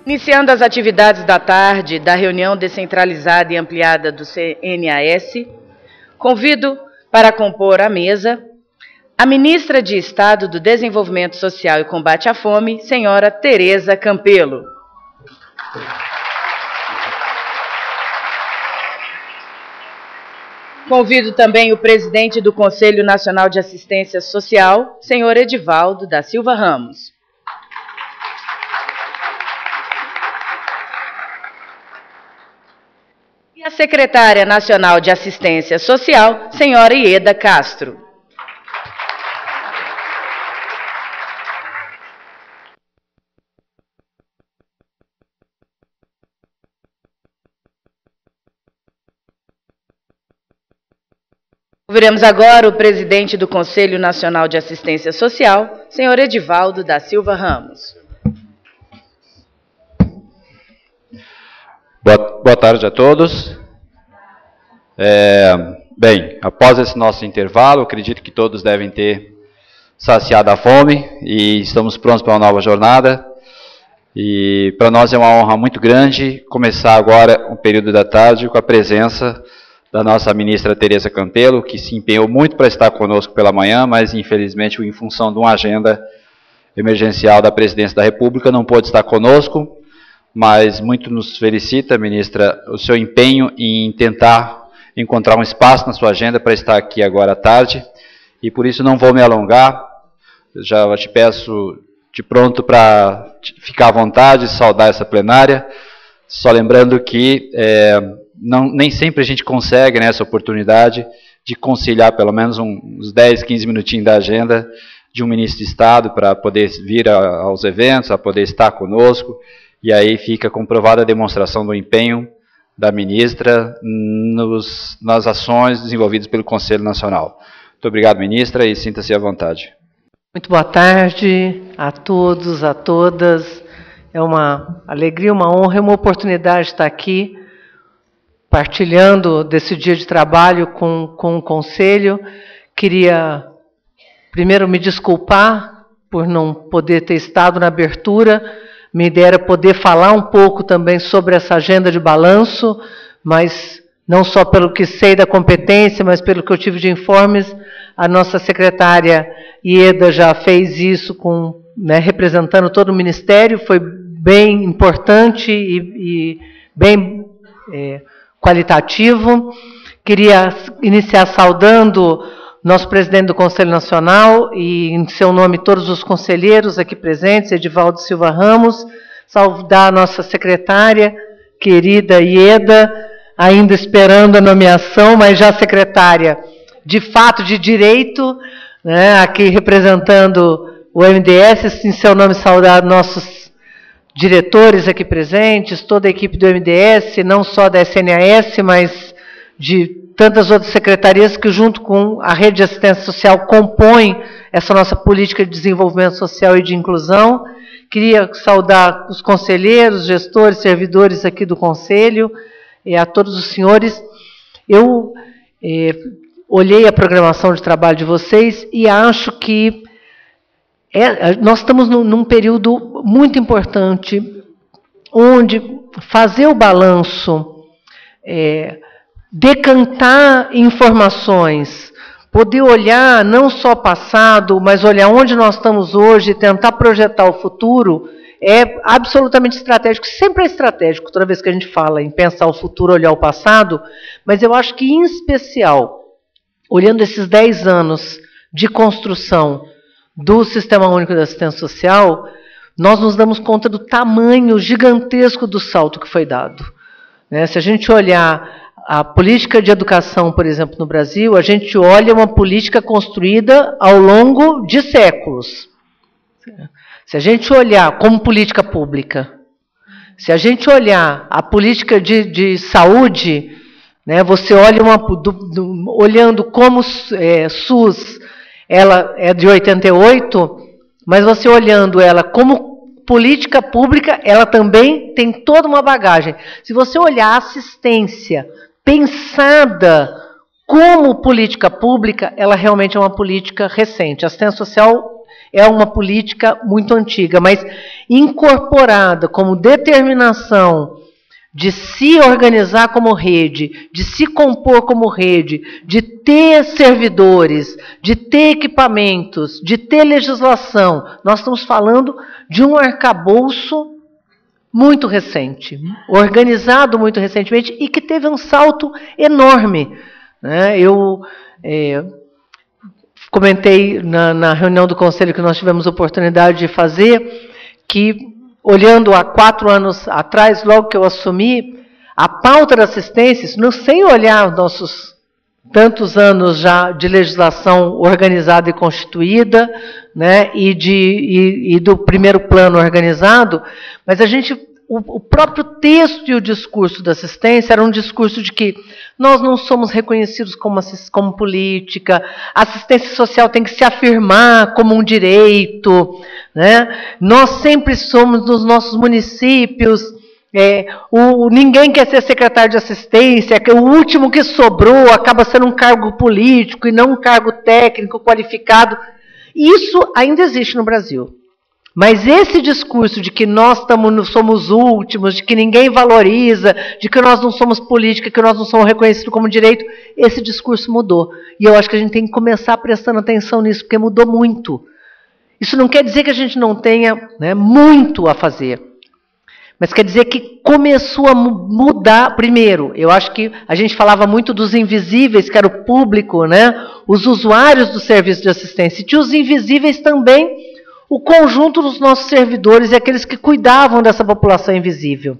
Iniciando as atividades da tarde da reunião descentralizada e ampliada do CNAS, convido para compor a mesa a ministra de Estado do Desenvolvimento Social e Combate à Fome, senhora Tereza Campelo. Convido também o presidente do Conselho Nacional de Assistência Social, senhor Edivaldo da Silva Ramos. E a secretária nacional de Assistência Social, senhora Ieda Castro. Ouviremos agora o presidente do Conselho Nacional de Assistência Social, senhor Edivaldo da Silva Ramos. Boa tarde a todos. Bem, após esse nosso intervalo, acredito que todos devem ter saciado a fome e estamos prontos para uma nova jornada. E para nós é uma honra muito grande começar agora um período da tarde com a presença da nossa ministra Tereza Campelo, que se empenhou muito para estar conosco pela manhã, mas infelizmente em função de uma agenda emergencial da Presidência da República não pôde estar conosco, mas muito nos felicita, ministra, o seu empenho em tentar encontrar um espaço na sua agenda para estar aqui agora à tarde, e por isso não vou me alongar, já te peço de pronto para ficar à vontade, saudar essa plenária, só lembrando que nem sempre a gente consegue, né, essa oportunidade de conciliar pelo menos uns 10, 15 minutinhos da agenda de um ministro de Estado para poder vir aos eventos, a poder estar conosco, e aí fica comprovada a demonstração do empenho da ministra nas ações desenvolvidas pelo Conselho Nacional. Muito obrigado, ministra, e sinta-se à vontade. Muito boa tarde a todos, a todas. É uma alegria, uma honra e uma oportunidade de estar aqui partilhando desse dia de trabalho com o Conselho. Queria primeiro me desculpar por não poder ter estado na abertura. Minha ideia era poder falar um pouco também sobre essa agenda de balanço, mas não só pelo que sei da competência, mas pelo que eu tive de informes. A nossa secretária Ieda já fez isso representando todo o Ministério, foi bem importante e bem qualitativo. Queria iniciar saudando nosso presidente do Conselho Nacional e, em seu nome, todos os conselheiros aqui presentes, Edivaldo Silva Ramos, saudar a nossa secretária, querida Ieda, ainda esperando a nomeação, mas já secretária de fato de direito, né, aqui representando o MDS, em seu nome saudar nossos diretores aqui presentes, toda a equipe do MDS, não só da SNAS, mas de tantas outras secretarias que, junto com a Rede de Assistência Social, compõem essa nossa política de desenvolvimento social e de inclusão. Queria saudar os conselheiros, gestores, servidores aqui do Conselho, e a todos os senhores. Eu olhei a programação de trabalho de vocês e acho que nós estamos num período muito importante, onde fazer o balanço, decantar informações, poder olhar não só o passado, mas olhar onde nós estamos hoje, tentar projetar o futuro, é absolutamente estratégico. Sempre é estratégico, toda vez que a gente fala em pensar o futuro, olhar o passado, mas eu acho que, em especial, olhando esses 10 anos de construção do Sistema Único de Assistência Social, nós nos damos conta do tamanho gigantesco do salto que foi dado. Se a gente olhar a política de educação, por exemplo, no Brasil, a gente olha uma política construída ao longo de séculos. Se a gente olhar como política pública, se a gente olhar a política de saúde, você olha olhando como SUS, ela é de 88, mas você olhando ela como política pública, ela também tem toda uma bagagem. Se você olhar a assistência como política pública, ela realmente é uma política recente. A assistência social É uma política muito antiga, mas incorporada como determinação de se organizar como rede, de se compor como rede, de ter servidores, de ter equipamentos, de ter legislação. Nós estamos falando de um arcabouço muito recente, organizado muito recentemente e que teve um salto enorme. Eu comentei na reunião do Conselho que nós tivemos oportunidade de fazer que, olhando há 4 anos atrás, logo que eu assumi, a pauta da assistência, sem olhar nossos tantos anos já de legislação organizada e constituída, né, e do primeiro plano organizado, mas o próprio texto e o discurso da assistência era um discurso de que nós não somos reconhecidos como política, a assistência social tem que se afirmar como um direito, né? Nós sempre somos nos nossos municípios, ninguém quer ser secretário de assistência, que o último que sobrou acaba sendo um cargo político e não um cargo técnico qualificado. Isso ainda existe no Brasil. Mas esse discurso de que nós somos últimos, de que ninguém valoriza, de que nós não somos política, que nós não somos reconhecidos como direito, esse discurso mudou. E eu acho que a gente tem que começar prestando atenção nisso, porque mudou muito. Isso não quer dizer que a gente não tenha, né, muito a fazer. Mas quer dizer que começou a mudar. Primeiro, eu acho que a gente falava muito dos invisíveis, que era o público, né, os usuários do serviço de assistência. E tinha os invisíveis também, o conjunto dos nossos servidores e aqueles que cuidavam dessa população invisível.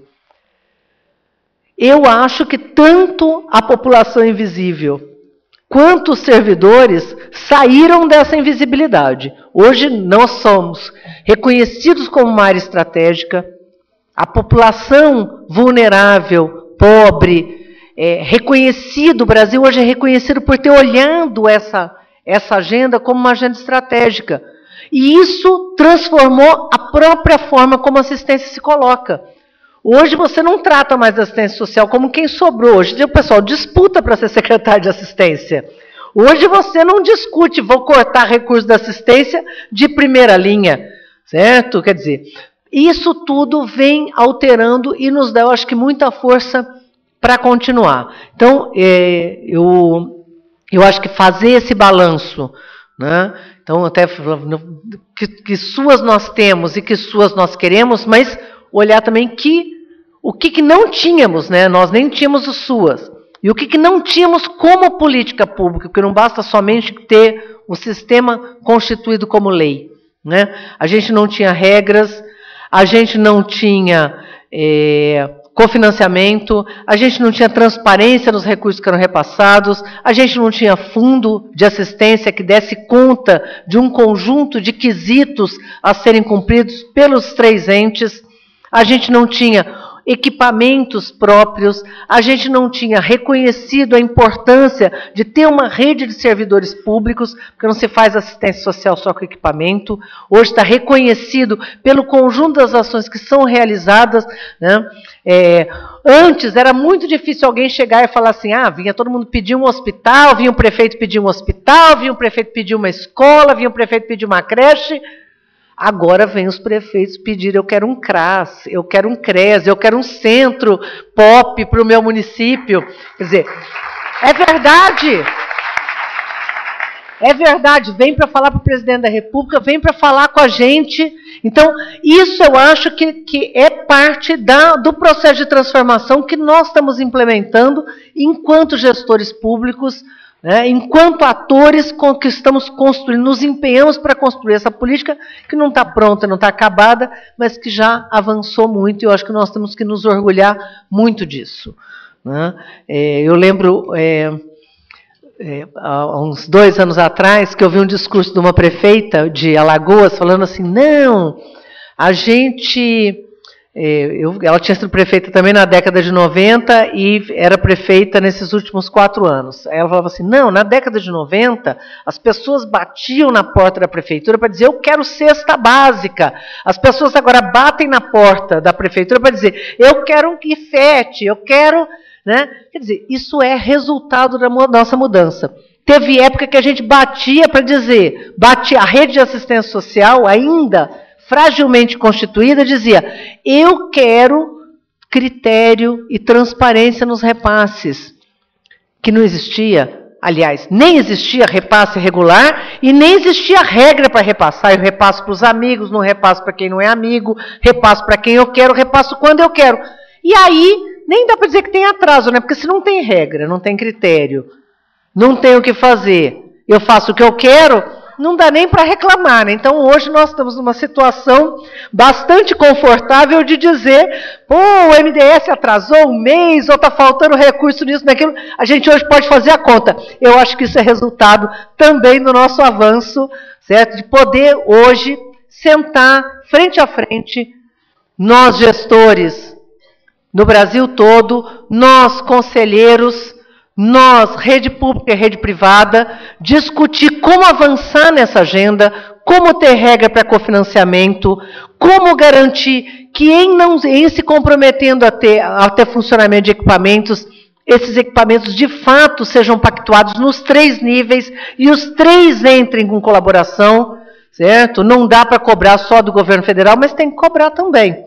Eu acho que tanto a população invisível quanto os servidores saíram dessa invisibilidade. Hoje nós somos reconhecidos como uma área estratégica, a população vulnerável, pobre, reconhecido, o Brasil hoje é reconhecido por ter olhado essa agenda como uma agenda estratégica. E isso transformou a própria forma como a assistência se coloca. Hoje você não trata mais a assistência social como quem sobrou. Hoje o pessoal disputa para ser secretário de assistência. Hoje você não discute, vou cortar recursos da assistência de primeira linha, certo? Quer dizer, isso tudo vem alterando e nos dá, eu acho que, muita força para continuar. Então, eu acho que fazer esse balanço, né? Então, até que suas nós temos e que suas nós queremos, mas olhar também o que não tínhamos, né? Nós nem tínhamos os suas. E o que não tínhamos como política pública, porque não basta somente ter um sistema constituído como lei, né? A gente não tinha regras, a gente não tinha cofinanciamento, a gente não tinha transparência nos recursos que eram repassados, a gente não tinha fundo de assistência que desse conta de um conjunto de quesitos a serem cumpridos pelos 3 entes, a gente não tinha equipamentos próprios, a gente não tinha reconhecido a importância de ter uma rede de servidores públicos, porque não se faz assistência social só com equipamento. Hoje está reconhecido pelo conjunto das ações que são realizadas, né? Antes era muito difícil alguém chegar e falar assim, vinha todo mundo pedir um hospital, vinha o prefeito pedir um hospital, vinha o prefeito pedir uma escola, vinha o prefeito pedir uma creche. Agora vem os prefeitos pedir, eu quero um CRAS, eu quero um CRES, eu quero um centro POP para o meu município. Quer dizer, é verdade. É verdade, vem para falar para o presidente da República, vem para falar com a gente. Então, isso eu acho que é parte do processo de transformação que nós estamos implementando enquanto gestores públicos, né, enquanto atores que estamos construindo, nos empenhamos para construir essa política que não está pronta, não está acabada, mas que já avançou muito e eu acho que nós temos que nos orgulhar muito disso, né? Eu lembro, há uns 2 anos atrás, que eu vi um discurso de uma prefeita de Alagoas falando assim, não, a gente... ela tinha sido prefeita também na década de 90 e era prefeita nesses últimos 4 anos. Aí ela falava assim, não, na década de 90, as pessoas batiam na porta da prefeitura para dizer, eu quero cesta básica. As pessoas agora batem na porta da prefeitura para dizer, eu quero um guifete, eu quero... Né? Quer dizer, isso é resultado da nossa mudança. Teve época que a gente batia para dizer, batia a rede de assistência social, ainda fragilmente constituída, dizia, eu quero critério e transparência nos repasses, que não existia. Aliás, nem existia repasse regular e nem existia regra para repassar. Eu repasso para os amigos, não repasso para quem não é amigo, repasso para quem eu quero, repasso quando eu quero. E aí, nem dá para dizer que tem atraso, né? Porque se não tem regra, não tem critério, não tem o que fazer, eu faço o que eu quero, não dá nem para reclamar, né? Então, hoje nós estamos numa situação bastante confortável de dizer, pô, o MDS atrasou um mês, ou está faltando recurso nisso, naquilo. A gente hoje pode fazer a conta. Eu acho que isso é resultado também do nosso avanço, certo? De poder hoje sentar frente a frente, nós gestores, no Brasil todo, nós conselheiros, nós, rede pública e rede privada, discutir como avançar nessa agenda, como ter regra para cofinanciamento, como garantir que em se comprometendo a ter funcionamento de equipamentos, esses equipamentos de fato sejam pactuados nos 3 níveis e os 3 entrem com colaboração, certo? Não dá para cobrar só do governo federal, mas tem que cobrar também.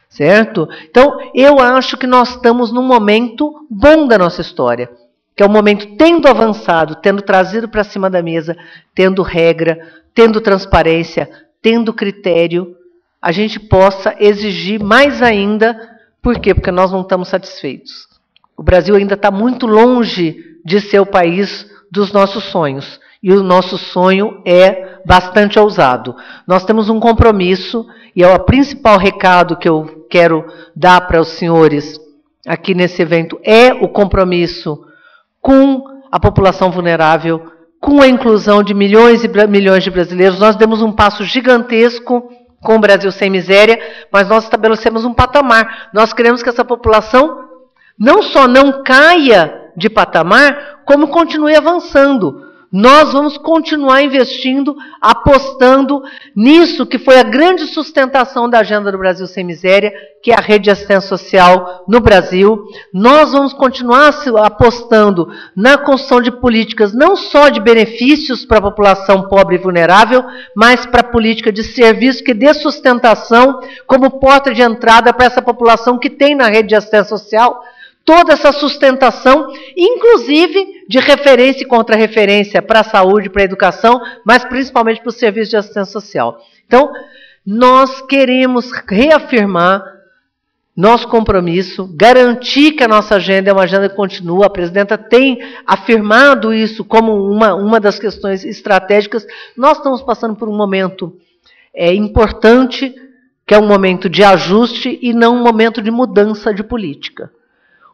Certo? Então, eu acho que nós estamos num momento bom da nossa história, que é um momento tendo avançado, tendo trazido para cima da mesa, tendo regra, tendo transparência, tendo critério, a gente possa exigir mais ainda. Por quê? Porque nós não estamos satisfeitos. O Brasil ainda está muito longe de ser o país dos nossos sonhos. E o nosso sonho é bastante ousado. Nós temos um compromisso, e é o principal recado que eu quero dar para os senhores aqui nesse evento, é o compromisso com a população vulnerável, com a inclusão de milhões e milhões de brasileiros. Nós demos um passo gigantesco com o Brasil Sem Miséria, mas nós estabelecemos um patamar. Nós queremos que essa população não só não caia de patamar, como continue avançando. Nós vamos continuar investindo, apostando nisso que foi a grande sustentação da agenda do Brasil Sem Miséria, que é a rede de assistência social no Brasil. Nós vamos continuar apostando na construção de políticas não só de benefícios para a população pobre e vulnerável, mas para a política de serviço que dê sustentação como porta de entrada para essa população que tem na rede de assistência social toda essa sustentação, inclusive de referência e contra-referência para a saúde, para a educação, mas principalmente para o serviço de assistência social. Então, nós queremos reafirmar nosso compromisso, garantir que a nossa agenda é uma agenda que continua. A presidenta tem afirmado isso como uma das questões estratégicas. Nós estamos passando por um momento importante, que é um momento de ajuste e não um momento de mudança de política.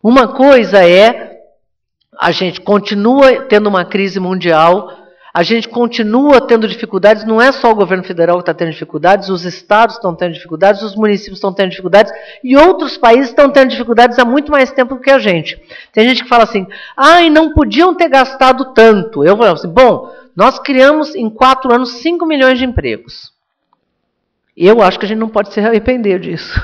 Uma coisa é, a gente continua tendo uma crise mundial, a gente continua tendo dificuldades, não é só o governo federal que está tendo dificuldades, os estados estão tendo dificuldades, os municípios estão tendo dificuldades, e outros países estão tendo dificuldades há muito mais tempo do que a gente. Tem gente que fala assim, não podiam ter gastado tanto. Eu falo assim, bom, nós criamos em 4 anos 5 milhões de empregos. Eu acho que a gente não pode se arrepender disso.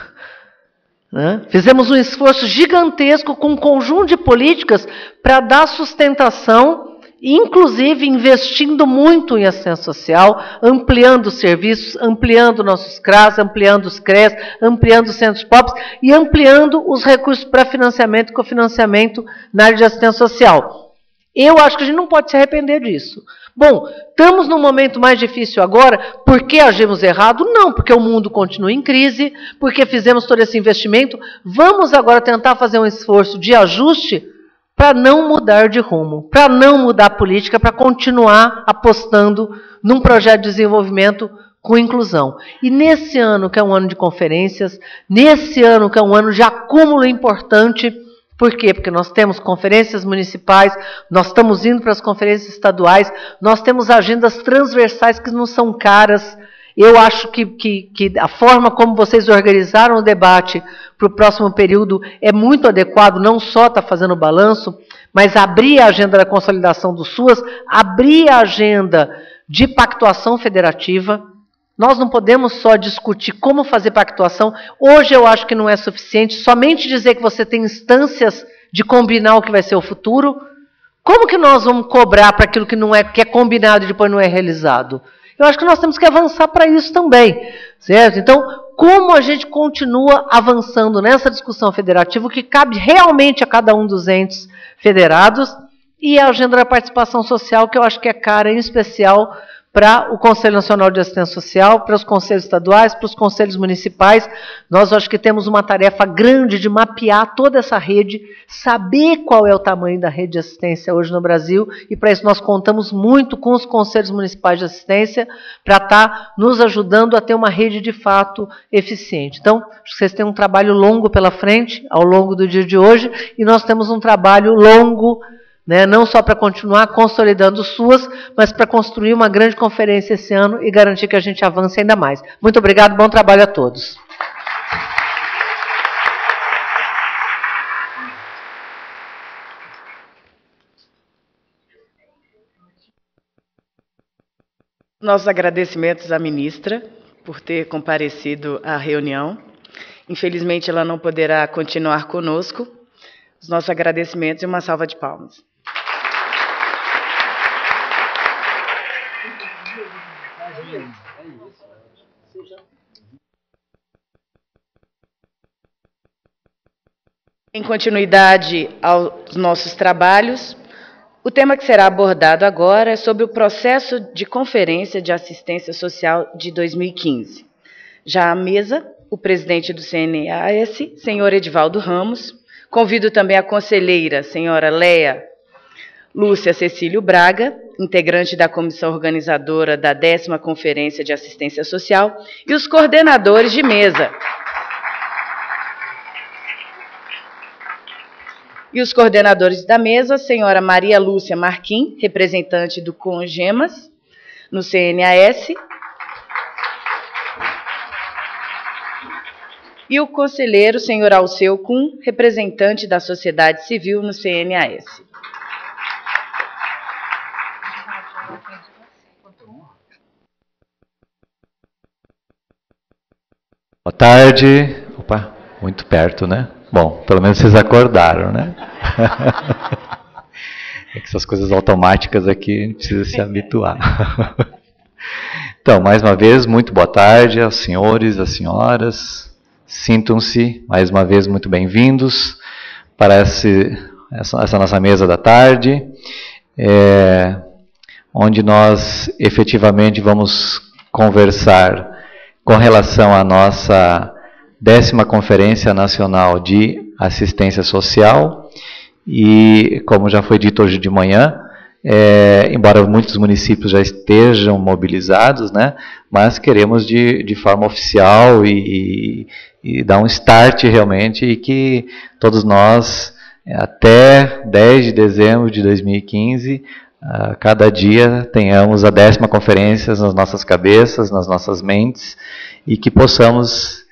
Né? Fizemos um esforço gigantesco com um conjunto de políticas para dar sustentação, inclusive investindo muito em assistência social, ampliando os serviços, ampliando nossos CRAS, ampliando os CRES, ampliando os centros POPs e ampliando os recursos para financiamento e cofinanciamento na área de assistência social. Eu acho que a gente não pode se arrepender disso. Bom, estamos num momento mais difícil agora, porque agimos errado? Não, porque o mundo continua em crise, porque fizemos todo esse investimento. Vamos agora tentar fazer um esforço de ajuste para não mudar de rumo, para não mudar a política, para continuar apostando num projeto de desenvolvimento com inclusão. E nesse ano, que é um ano de conferências, nesse ano, que é um ano de acúmulo importante. Por quê? Porque nós temos conferências municipais, nós estamos indo para as conferências estaduais, nós temos agendas transversais que não são caras. Eu acho que a forma como vocês organizaram o debate para o próximo período é muito adequado, não só está fazendo o balanço, mas abrir a agenda da consolidação do SUAS, abrir a agenda de pactuação federativa. Nós não podemos só discutir como fazer pactuação. Hoje eu acho que não é suficiente somente dizer que você tem instâncias de combinar o que vai ser o futuro. como que nós vamos cobrar para aquilo que é combinado e depois não é realizado? Eu acho que nós temos que avançar para isso também, certo? Então, como a gente continua avançando nessa discussão federativa, o que cabe realmente a cada um dos entes federados, e a agenda da participação social, que eu acho que é cara, em especial, para o Conselho Nacional de Assistência Social, para os conselhos estaduais, para os conselhos municipais. Nós acho que temos uma tarefa grande de mapear toda essa rede, saber qual é o tamanho da rede de assistência hoje no Brasil, e para isso nós contamos muito com os conselhos municipais de assistência, para estar nos ajudando a ter uma rede de fato eficiente. Então, acho que vocês têm um trabalho longo pela frente, ao longo do dia de hoje, e nós temos um trabalho longo, né, não só para continuar consolidando suas, mas para construir uma grande conferência esse ano e garantir que a gente avance ainda mais. Muito obrigado, bom trabalho a todos. Nossos agradecimentos à ministra por ter comparecido à reunião. Infelizmente, ela não poderá continuar conosco. Os nossos agradecimentos e uma salva de palmas. Em continuidade aos nossos trabalhos, o tema que será abordado agora é sobre o processo de Conferência de Assistência Social de 2015. Já à mesa, o presidente do CNAS, senhor Edivaldo Ramos, convido também a conselheira, senhora Leia Lúcia Cecílio Braga, integrante da comissão organizadora da 10ª Conferência de Assistência Social, e os coordenadores de mesa. E os coordenadores da mesa, a senhora Maria Lúcia Marquim, representante do CONGEMAS, no CNAS, e o conselheiro, senhor Alceu Kuhn, representante da sociedade civil no CNAS. Boa tarde. Opa, muito perto, né? Bom, pelo menos vocês acordaram, né? É que essas coisas automáticas aqui a gente precisa se habituar. Então, mais uma vez, muito boa tarde aos senhores, às senhoras. Sintam-se, mais uma vez, muito bem-vindos para essa nossa mesa da tarde, onde nós efetivamente vamos conversar com relação à nossa 10ª Conferência Nacional de Assistência Social. E, como já foi dito hoje de manhã, embora muitos municípios já estejam mobilizados, né, mas queremos de forma oficial e dar um start realmente, e que todos nós, até 10 de dezembro de 2015, cada dia tenhamos a 10ª conferência nas nossas cabeças, nas nossas mentes, e que possamos,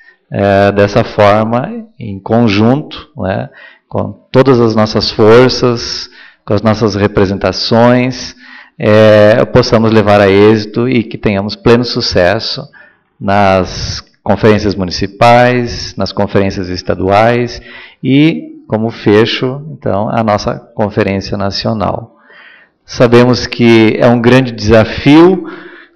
dessa forma, em conjunto, né, com todas as nossas forças, com as nossas representações, possamos levar a êxito e que tenhamos pleno sucesso nas conferências municipais, nas conferências estaduais e, como fecho, então, a nossa Conferência Nacional. Sabemos que é um grande desafio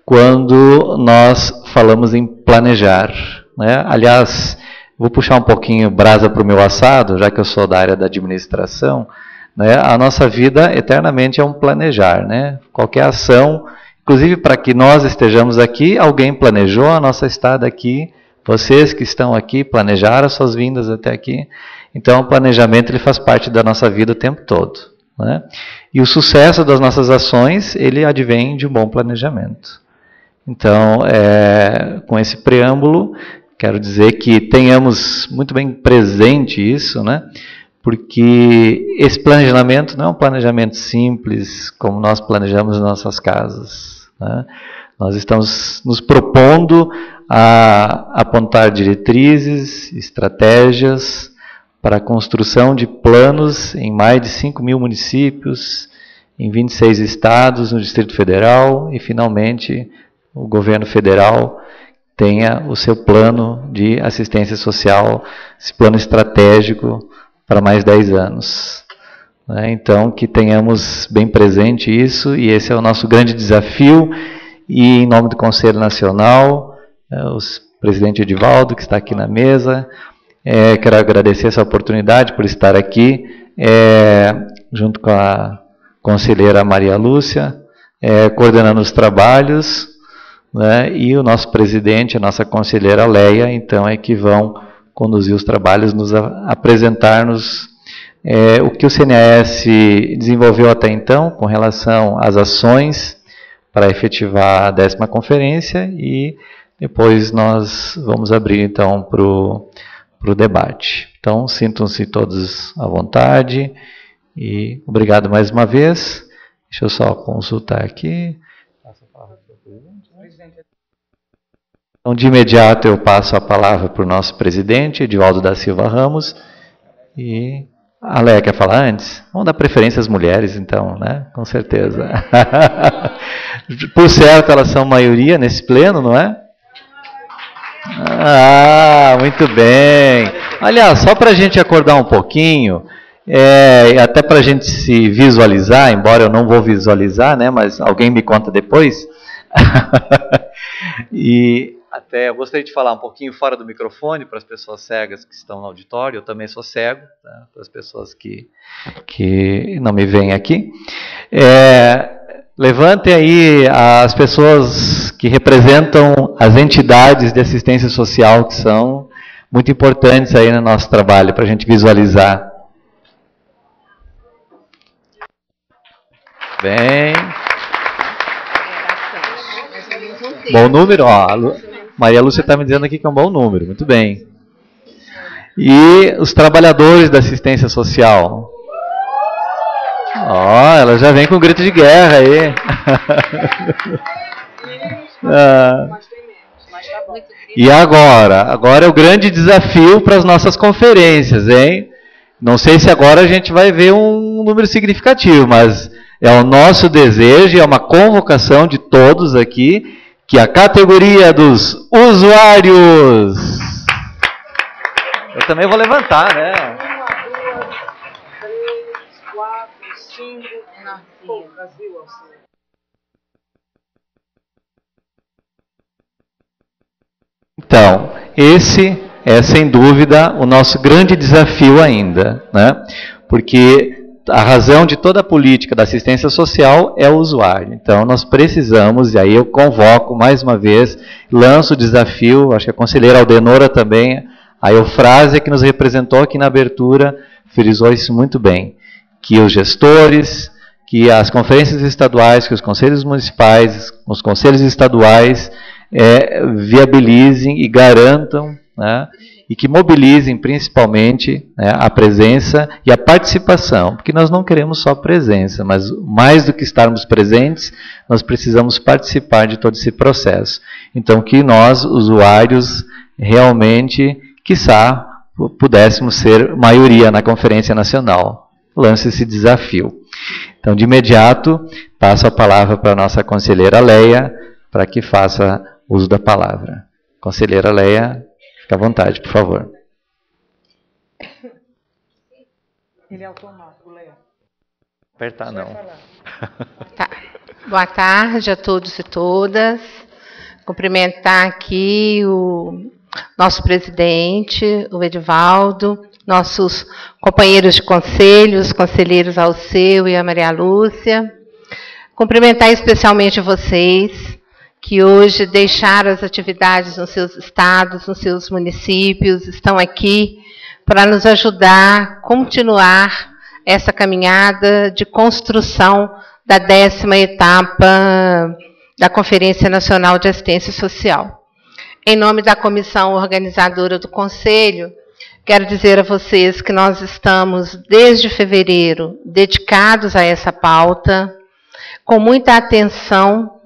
quando nós falamos em planejar, né? Aliás, vou puxar um pouquinho brasa para o meu assado, já que eu sou da área da administração, né? A nossa vida eternamente é um planejar, né? Qualquer ação, inclusive para que nós estejamos aqui, alguém planejou a nossa estada aqui, vocês que estão aqui planejaram as suas vindas até aqui. Então, o planejamento ele faz parte da nossa vida o tempo todo, né? E o sucesso das nossas ações, ele advém de um bom planejamento. Então, com esse preâmbulo, quero dizer que tenhamos muito bem presente isso, né? Porque esse planejamento não é um planejamento simples, como nós planejamos nas nossas casas, né? Nós estamos nos propondo a apontar diretrizes, estratégias para a construção de planos em mais de 5.000 municípios, em 26 estados no Distrito Federal, e finalmente o governo federal tenha o seu plano de assistência social, esse plano estratégico para mais 10 anos. né? Então, que tenhamos bem presente isso, e esse é o nosso grande desafio. E em nome do Conselho Nacional, o presidente Edivaldo, que está aqui na mesa, quero agradecer essa oportunidade por estar aqui, junto com a conselheira Maria Lúcia, coordenando os trabalhos, né, e o nosso presidente, a nossa conselheira Leia, então, que vão conduzir os trabalhos, nos apresentar-nos o que o CNAS desenvolveu até então, com relação às ações para efetivar a 10ª conferência, e depois nós vamos abrir, então, para o debate. Então, sintam-se todos à vontade, e obrigado mais uma vez. Deixa eu só consultar aqui. Então, de imediato, eu passo a palavra para o nosso presidente, Edivaldo da Silva Ramos. E a Leia quer falar antes? Vamos dar preferência às mulheres, então, né? Com certeza. Por certo, elas são maioria nesse pleno, não é? Ah, muito bem. Aliás, só para a gente acordar um pouquinho, até para a gente se visualizar, embora eu não vou visualizar, né? Mas alguém me conta depois. E até eu gostaria de falar um pouquinho fora do microfone para as pessoas cegas que estão no auditório. Eu também sou cego, tá? Para as pessoas que não me veem aqui. Levantem aí as pessoas que representam as entidades de assistência social, que são muito importantes aí no nosso trabalho, para a gente visualizar. Bem. Bom número, ó. Maria Lúcia está me dizendo aqui que é um bom número, muito bem. E os trabalhadores da assistência social. Ó, ela já vem com grito de guerra aí. E agora é o grande desafio para as nossas conferências, hein? Não sei se agora a gente vai ver um número significativo, mas é o nosso desejo, é uma convocação de todos aqui, que a categoria dos usuários... Eu também vou levantar, né? 1, 2, 3, 4, 5... Então, esse é, sem dúvida, o nosso grande desafio ainda, né? Porque a razão de toda a política da assistência social é o usuário. Então, nós precisamos, e aí eu convoco mais uma vez, lanço o desafio, acho que a conselheira Aldenora também, a Eufrásia, que nos representou aqui na abertura, frisou isso muito bem, que os gestores, que as conferências estaduais, que os conselhos municipais, os conselhos estaduais, viabilizem e garantam, né, e que mobilizem principalmente, né, a presença e a participação, porque nós não queremos só presença, mas mais do que estarmos presentes, nós precisamos participar de todo esse processo. Então, que nós, usuários, realmente, quiçá, pudéssemos ser maioria na Conferência Nacional. Lance esse desafio. Então, de imediato, passo a palavra para a nossa conselheira Leia, para que faça uso da palavra. Conselheira Leia, fique à vontade, por favor. Ele é automático, Leia. Apertar não. Tá. Boa tarde a todos e todas. Cumprimentar aqui o nosso presidente, o Edivaldo, nossos companheiros de conselho, os conselheiros Alceu e a Maria Lúcia. Cumprimentar especialmente vocês, que hoje deixaram as atividades nos seus estados, nos seus municípios, estão aqui para nos ajudar a continuar essa caminhada de construção da 10ª etapa da Conferência Nacional de Assistência Social. Em nome da comissão organizadora do Conselho, quero dizer a vocês que nós estamos, desde fevereiro, dedicados a essa pauta, com muita atenção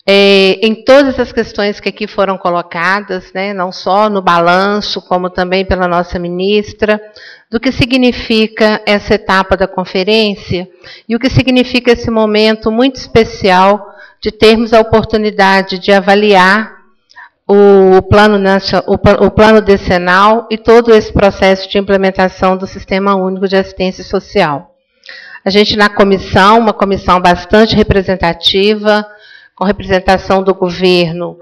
em todas as questões que aqui foram colocadas, né, não só no balanço, como também pela nossa ministra, do que significa essa etapa da conferência e o que significa esse momento muito especial de termos a oportunidade de avaliar o plano decenal e todo esse processo de implementação do Sistema Único de Assistência Social. A gente na comissão, uma comissão bastante representativa, com representação do governo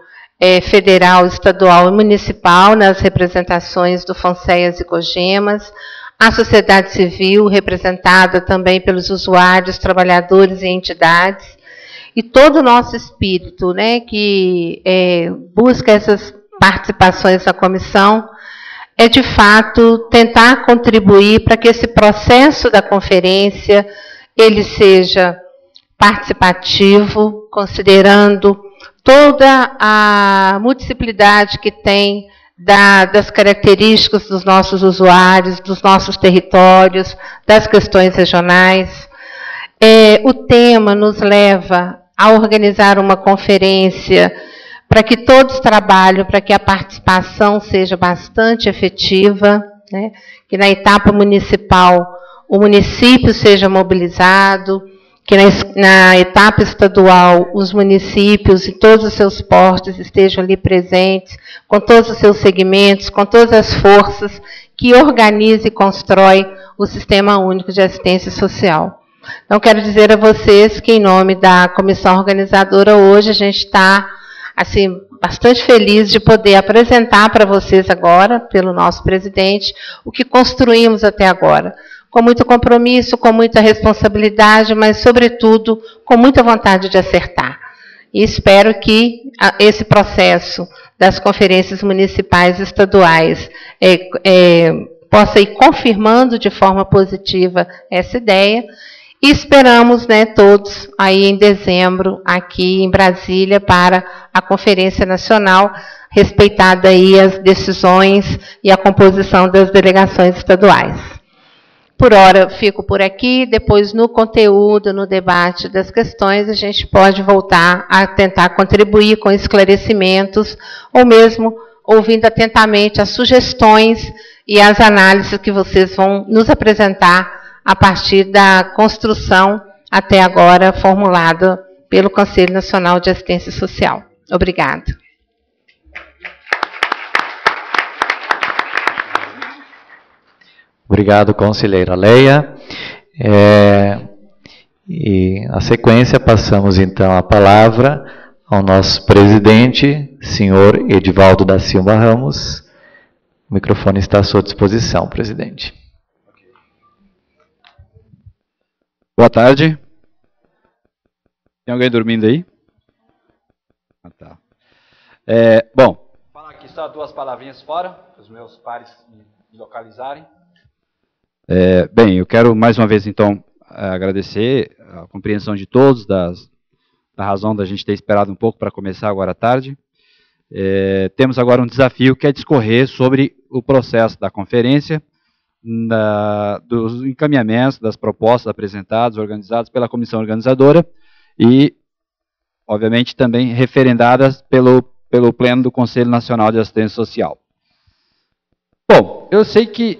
federal, estadual e municipal, nas representações do FONSEAS e COGEMAS, a sociedade civil, representada também pelos usuários, trabalhadores e entidades, e todo o nosso espírito, né, que busca essas participações na comissão, é de fato tentar contribuir para que esse processo da conferência ele seja participativo, considerando toda a multiplicidade que tem das características dos nossos usuários, dos nossos territórios, das questões regionais. O tema nos leva a organizar uma conferência para que todos trabalhem, para que a participação seja bastante efetiva, né? Que na etapa municipal o município seja mobilizado, que na etapa estadual os municípios e todos os seus portos estejam ali presentes, com todos os seus segmentos, com todas as forças que organiza e constrói o Sistema Único de Assistência Social. Então, quero dizer a vocês que, em nome da comissão organizadora, hoje a gente está assim, bastante feliz de poder apresentar para vocês agora, pelo nosso presidente, o que construímos até agora. Com muito compromisso, com muita responsabilidade, mas, sobretudo, com muita vontade de acertar. E espero que esse processo das conferências municipais e estaduais possa ir confirmando de forma positiva essa ideia. E esperamos, né, todos aí em dezembro, aqui em Brasília, para a Conferência Nacional, respeitada aí as decisões e a composição das delegações estaduais. Por hora, fico por aqui, depois no conteúdo, no debate das questões, a gente pode voltar a tentar contribuir com esclarecimentos, ou mesmo ouvindo atentamente as sugestões e as análises que vocês vão nos apresentar a partir da construção até agora formulada pelo Conselho Nacional de Assistência Social. Obrigada. Obrigado, conselheira Leia. E na sequência passamos então a palavra ao nosso presidente, senhor Edivaldo da Silva Ramos. O microfone está à sua disposição, presidente. Boa tarde. Tem alguém dormindo aí? Ah, tá. Bom, vou falar aqui só duas palavrinhas fora, para os meus pares me localizarem. Bem, eu quero mais uma vez, então, agradecer a compreensão de todos da razão da gente ter esperado um pouco para começar agora à tarde. Temos agora um desafio que é discorrer sobre o processo da conferência, dos encaminhamentos, das propostas apresentadas, organizadas pela comissão organizadora e, obviamente, também referendadas pelo Pleno do Conselho Nacional de Assistência Social. Bom, eu sei que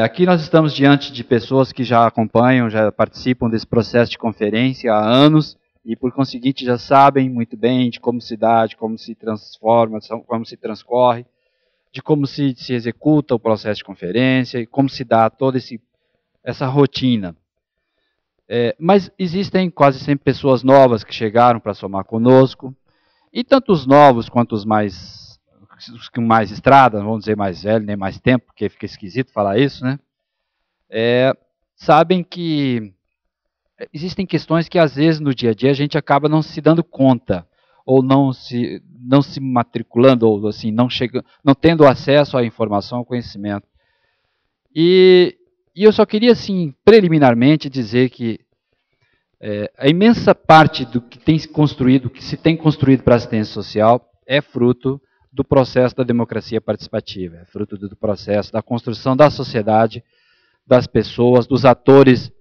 aqui nós estamos diante de pessoas que já acompanham, já participam desse processo de conferência há anos e, por conseguinte, já sabem muito bem de como se dá, de como se transforma, como se transcorre, de como se executa o processo de conferência e como se dá toda essa rotina. Mas existem quase sempre pessoas novas que chegaram para somar conosco, e tanto os novos quanto os que mais estrada, não vamos dizer mais velho, nem mais tempo, porque fica esquisito falar isso, né? Sabem que existem questões que às vezes no dia a dia a gente acaba não se dando conta, ou não se matriculando, ou assim, não tendo acesso à informação, ao conhecimento. E eu só queria, assim, preliminarmente dizer que a imensa parte do que tem se construído, que se tem construído para a assistência social, é fruto do processo da democracia participativa, é fruto do processo da construção da sociedade, das pessoas, dos atores,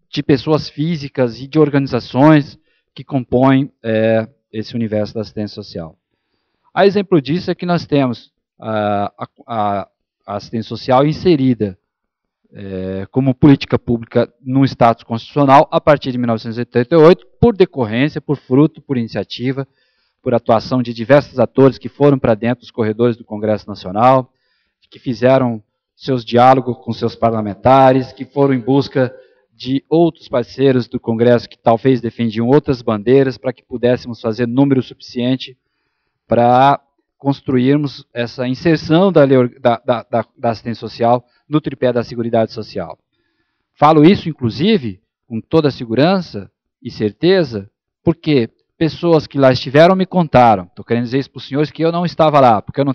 de pessoas físicas e de organizações que compõem esse universo da assistência social. A exemplo disso é que nós temos a assistência social inserida como política pública no status constitucional a partir de 1988, por decorrência, por fruto, por iniciativa, por atuação de diversos atores que foram para dentro dos corredores do Congresso Nacional, que fizeram seus diálogos com seus parlamentares, que foram em busca de outros parceiros do Congresso que talvez defendiam outras bandeiras para que pudéssemos fazer número suficiente para construirmos essa inserção da assistência social no tripé da Seguridade Social. Falo isso, inclusive, com toda segurança e certeza, porque pessoas que lá estiveram me contaram. Estou querendo dizer isso para os senhores que eu não estava lá, porque eu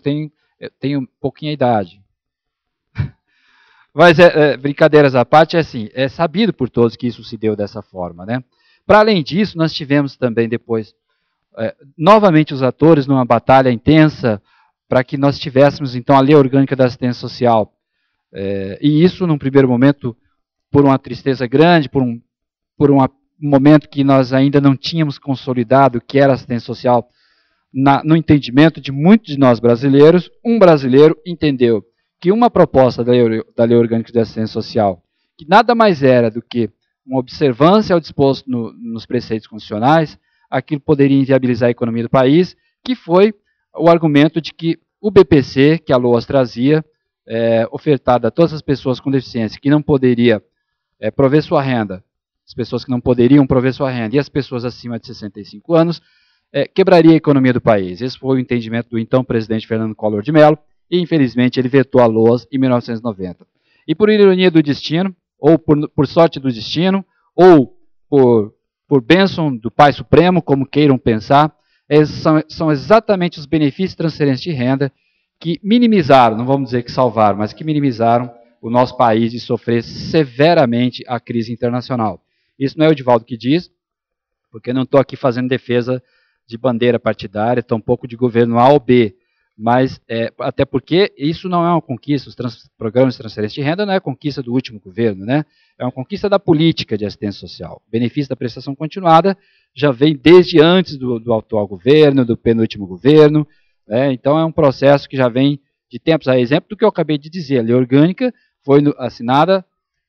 tenho pouquinha idade. Mas, brincadeiras à parte, é sabido por todos que isso se deu dessa forma, né? Para além disso, nós tivemos também depois, novamente os atores numa batalha intensa para que nós tivéssemos, então, a Lei Orgânica da Assistência Social. E isso, num primeiro momento, por uma tristeza grande, por um momento que nós ainda não tínhamos consolidado o que era assistência social no entendimento de muitos de nós brasileiros, um brasileiro entendeu que uma proposta da Lei Orgânica de Assistência Social, que nada mais era do que uma observância ao disposto nos preceitos constitucionais, aquilo poderia inviabilizar a economia do país, que foi o argumento de que o BPC, que a LOAS trazia, ofertado a todas as pessoas com deficiência que não poderia prover sua renda, as pessoas que não poderiam prover sua renda e as pessoas acima de 65 anos, quebraria a economia do país. Esse foi o entendimento do então presidente Fernando Collor de Mello, e infelizmente ele vetou a LOAS em 1990. E por ironia do destino, ou por sorte do destino, ou por bênção do Pai Supremo, como queiram pensar, são exatamente os benefícios de transferência de renda que minimizaram, não vamos dizer que salvaram, mas que minimizaram o nosso país de sofrer severamente a crise internacional. Isso não é o Edivaldo que diz, porque não estou aqui fazendo defesa de bandeira partidária, tampouco de governo A ou B, mas até porque isso não é uma conquista, os programas de transferência de renda não é conquista do último governo, né? É uma conquista da política de assistência social. O benefício da prestação continuada já vem desde antes do atual governo, do penúltimo governo, então é um processo que já vem de tempos, a exemplo do que eu acabei de dizer. A Lei Orgânica foi assinada,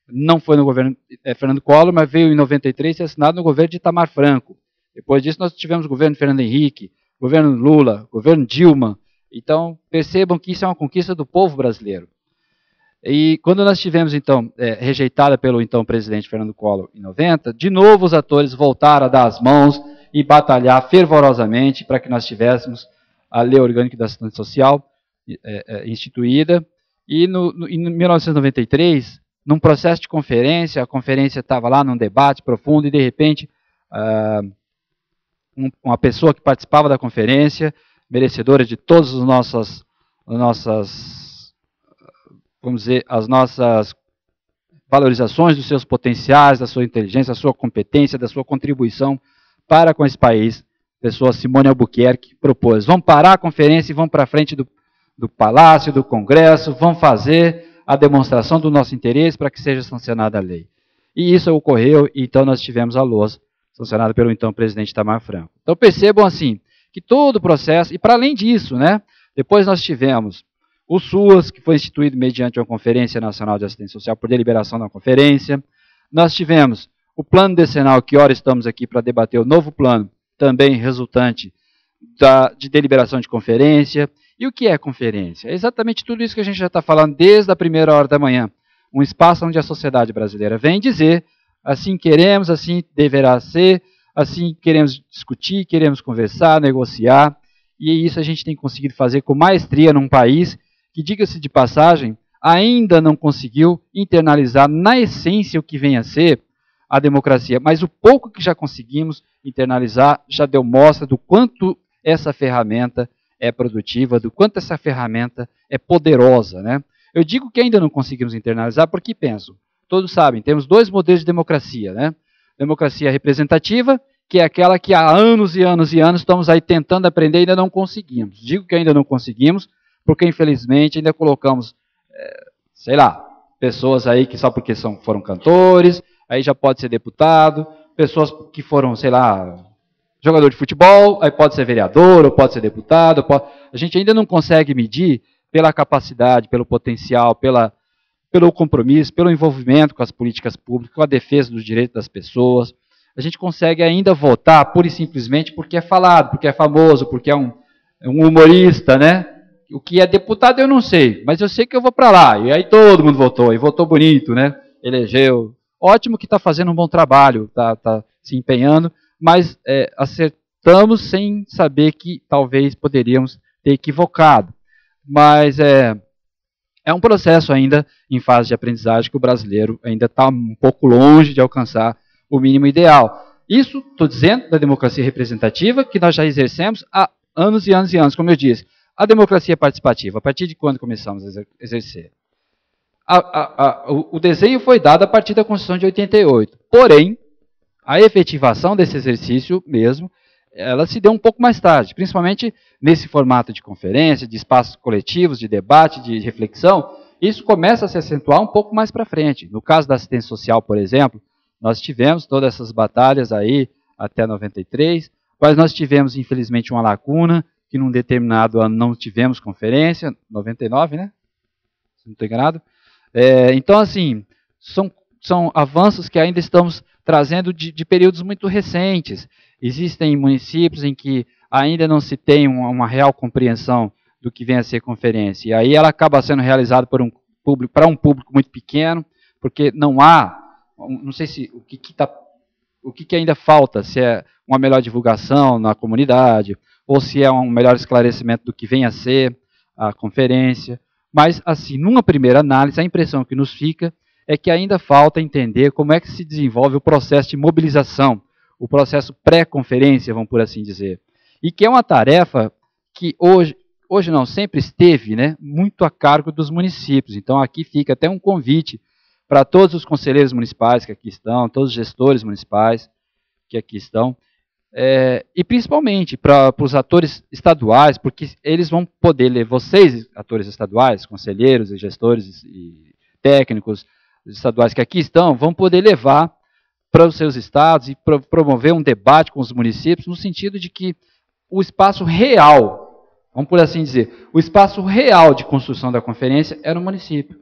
não foi no governo Fernando Collor, mas veio em 93 e assinada no governo de Itamar Franco. Depois disso nós tivemos o governo Fernando Henrique, governo Lula, governo Dilma. Então, percebam que isso é uma conquista do povo brasileiro. E quando nós tivemos, então, rejeitada pelo então presidente Fernando Collor em 90, de novo os atores voltaram a dar as mãos e batalhar fervorosamente para que nós tivéssemos a Lei Orgânica da Assistência Social instituída. E em 1993, num processo de conferência, a conferência estava lá num debate profundo e, de repente, uma pessoa que participava da conferência, merecedora de todas as nossas, vamos dizer, as nossas valorizações dos seus potenciais, da sua inteligência, da sua competência, da sua contribuição para com esse país, a pessoa Simone Albuquerque propôs: vamos parar a conferência e vamos para frente do Palácio, do Congresso, vamos fazer a demonstração do nosso interesse para que seja sancionada a lei. E isso ocorreu, e então nós tivemos a LOAS, sancionada pelo então presidente Itamar Franco. Então percebam assim, que todo o processo, e para além disso, depois nós tivemos o SUAS, que foi instituído mediante uma Conferência Nacional de Assistência Social por deliberação da conferência. Nós tivemos o plano decenal, que ora estamos aqui para debater o novo plano, também resultante de deliberação de conferência. E o que é conferência? É exatamente tudo isso que a gente já está falando desde a primeira hora da manhã. Um espaço onde a sociedade brasileira vem dizer: assim queremos, assim deverá ser, assim queremos discutir, queremos conversar, negociar. E isso a gente tem conseguido fazer com maestria num país que, diga-se de passagem, ainda não conseguiu internalizar na essência o que vem a ser a democracia. Mas o pouco que já conseguimos internalizar já deu mostra do quanto essa ferramenta é produtiva, do quanto essa ferramenta é poderosa, Eu digo que ainda não conseguimos internalizar porque penso, todos sabem, temos dois modelos de democracia, Democracia representativa, que é aquela que há anos e anos e anos estamos aí tentando aprender e ainda não conseguimos. Digo que ainda não conseguimos, porque infelizmente ainda colocamos, pessoas aí que só porque foram cantores, aí já pode ser deputado, pessoas que foram, jogador de futebol, aí pode ser vereador, ou pode ser deputado. A gente ainda não consegue medir pela capacidade, pelo potencial, pelo compromisso, pelo envolvimento com as políticas públicas, com a defesa dos direitos das pessoas. A gente consegue ainda votar pura e simplesmente porque é falado, porque é famoso, porque é um humorista, O que é deputado eu não sei, mas eu sei que eu vou para lá. E aí todo mundo votou, e votou bonito, Elegeu ótimo que está fazendo um bom trabalho, está se empenhando, mas acertamos sem saber que talvez poderíamos ter equivocado. Mas é um processo ainda em fase de aprendizagem que o brasileiro ainda está um pouco longe de alcançar o mínimo ideal. Isso, estou dizendo, da democracia representativa, que nós já exercemos há anos e anos e anos, como eu disse. A democracia participativa, a partir de quando começamos a exercer? O desenho foi dado a partir da Constituição de 88. Porém, a efetivação desse exercício mesmo, ela se deu um pouco mais tarde, principalmente nesse formato de conferência, de espaços coletivos, de debate, de reflexão. Isso começa a se acentuar um pouco mais para frente. No caso da assistência social, por exemplo, nós tivemos todas essas batalhas aí até 93, mas nós tivemos, infelizmente, uma lacuna, que num determinado ano não tivemos conferência, 99, né? Se não estou enganado. Então, assim, são avanços que ainda estamos trazendo de períodos muito recentes. Existem municípios em que ainda não se tem uma real compreensão do que vem a ser conferência. E aí ela acaba sendo realizada para um público muito pequeno, porque não há, não sei se o que ainda falta, se é uma melhor divulgação na comunidade, ou se é um melhor esclarecimento do que vem a ser a conferência. Mas, assim, numa primeira análise, a impressão que nos fica é que ainda falta entender como é que se desenvolve o processo de mobilização, o processo pré-conferência, vamos por assim dizer. E que é uma tarefa que hoje não, sempre esteve, né, muito a cargo dos municípios. Então aqui fica até um convite para todos os conselheiros municipais que aqui estão, todos os gestores municipais que aqui estão, e principalmente para os atores estaduais, porque eles vão poder ler, vocês, atores estaduais, conselheiros e gestores e técnicos estaduais que aqui estão, vão poder levar para os seus estados e promover um debate com os municípios, no sentido de que o espaço real, vamos por assim dizer, o espaço real de construção da conferência é no município.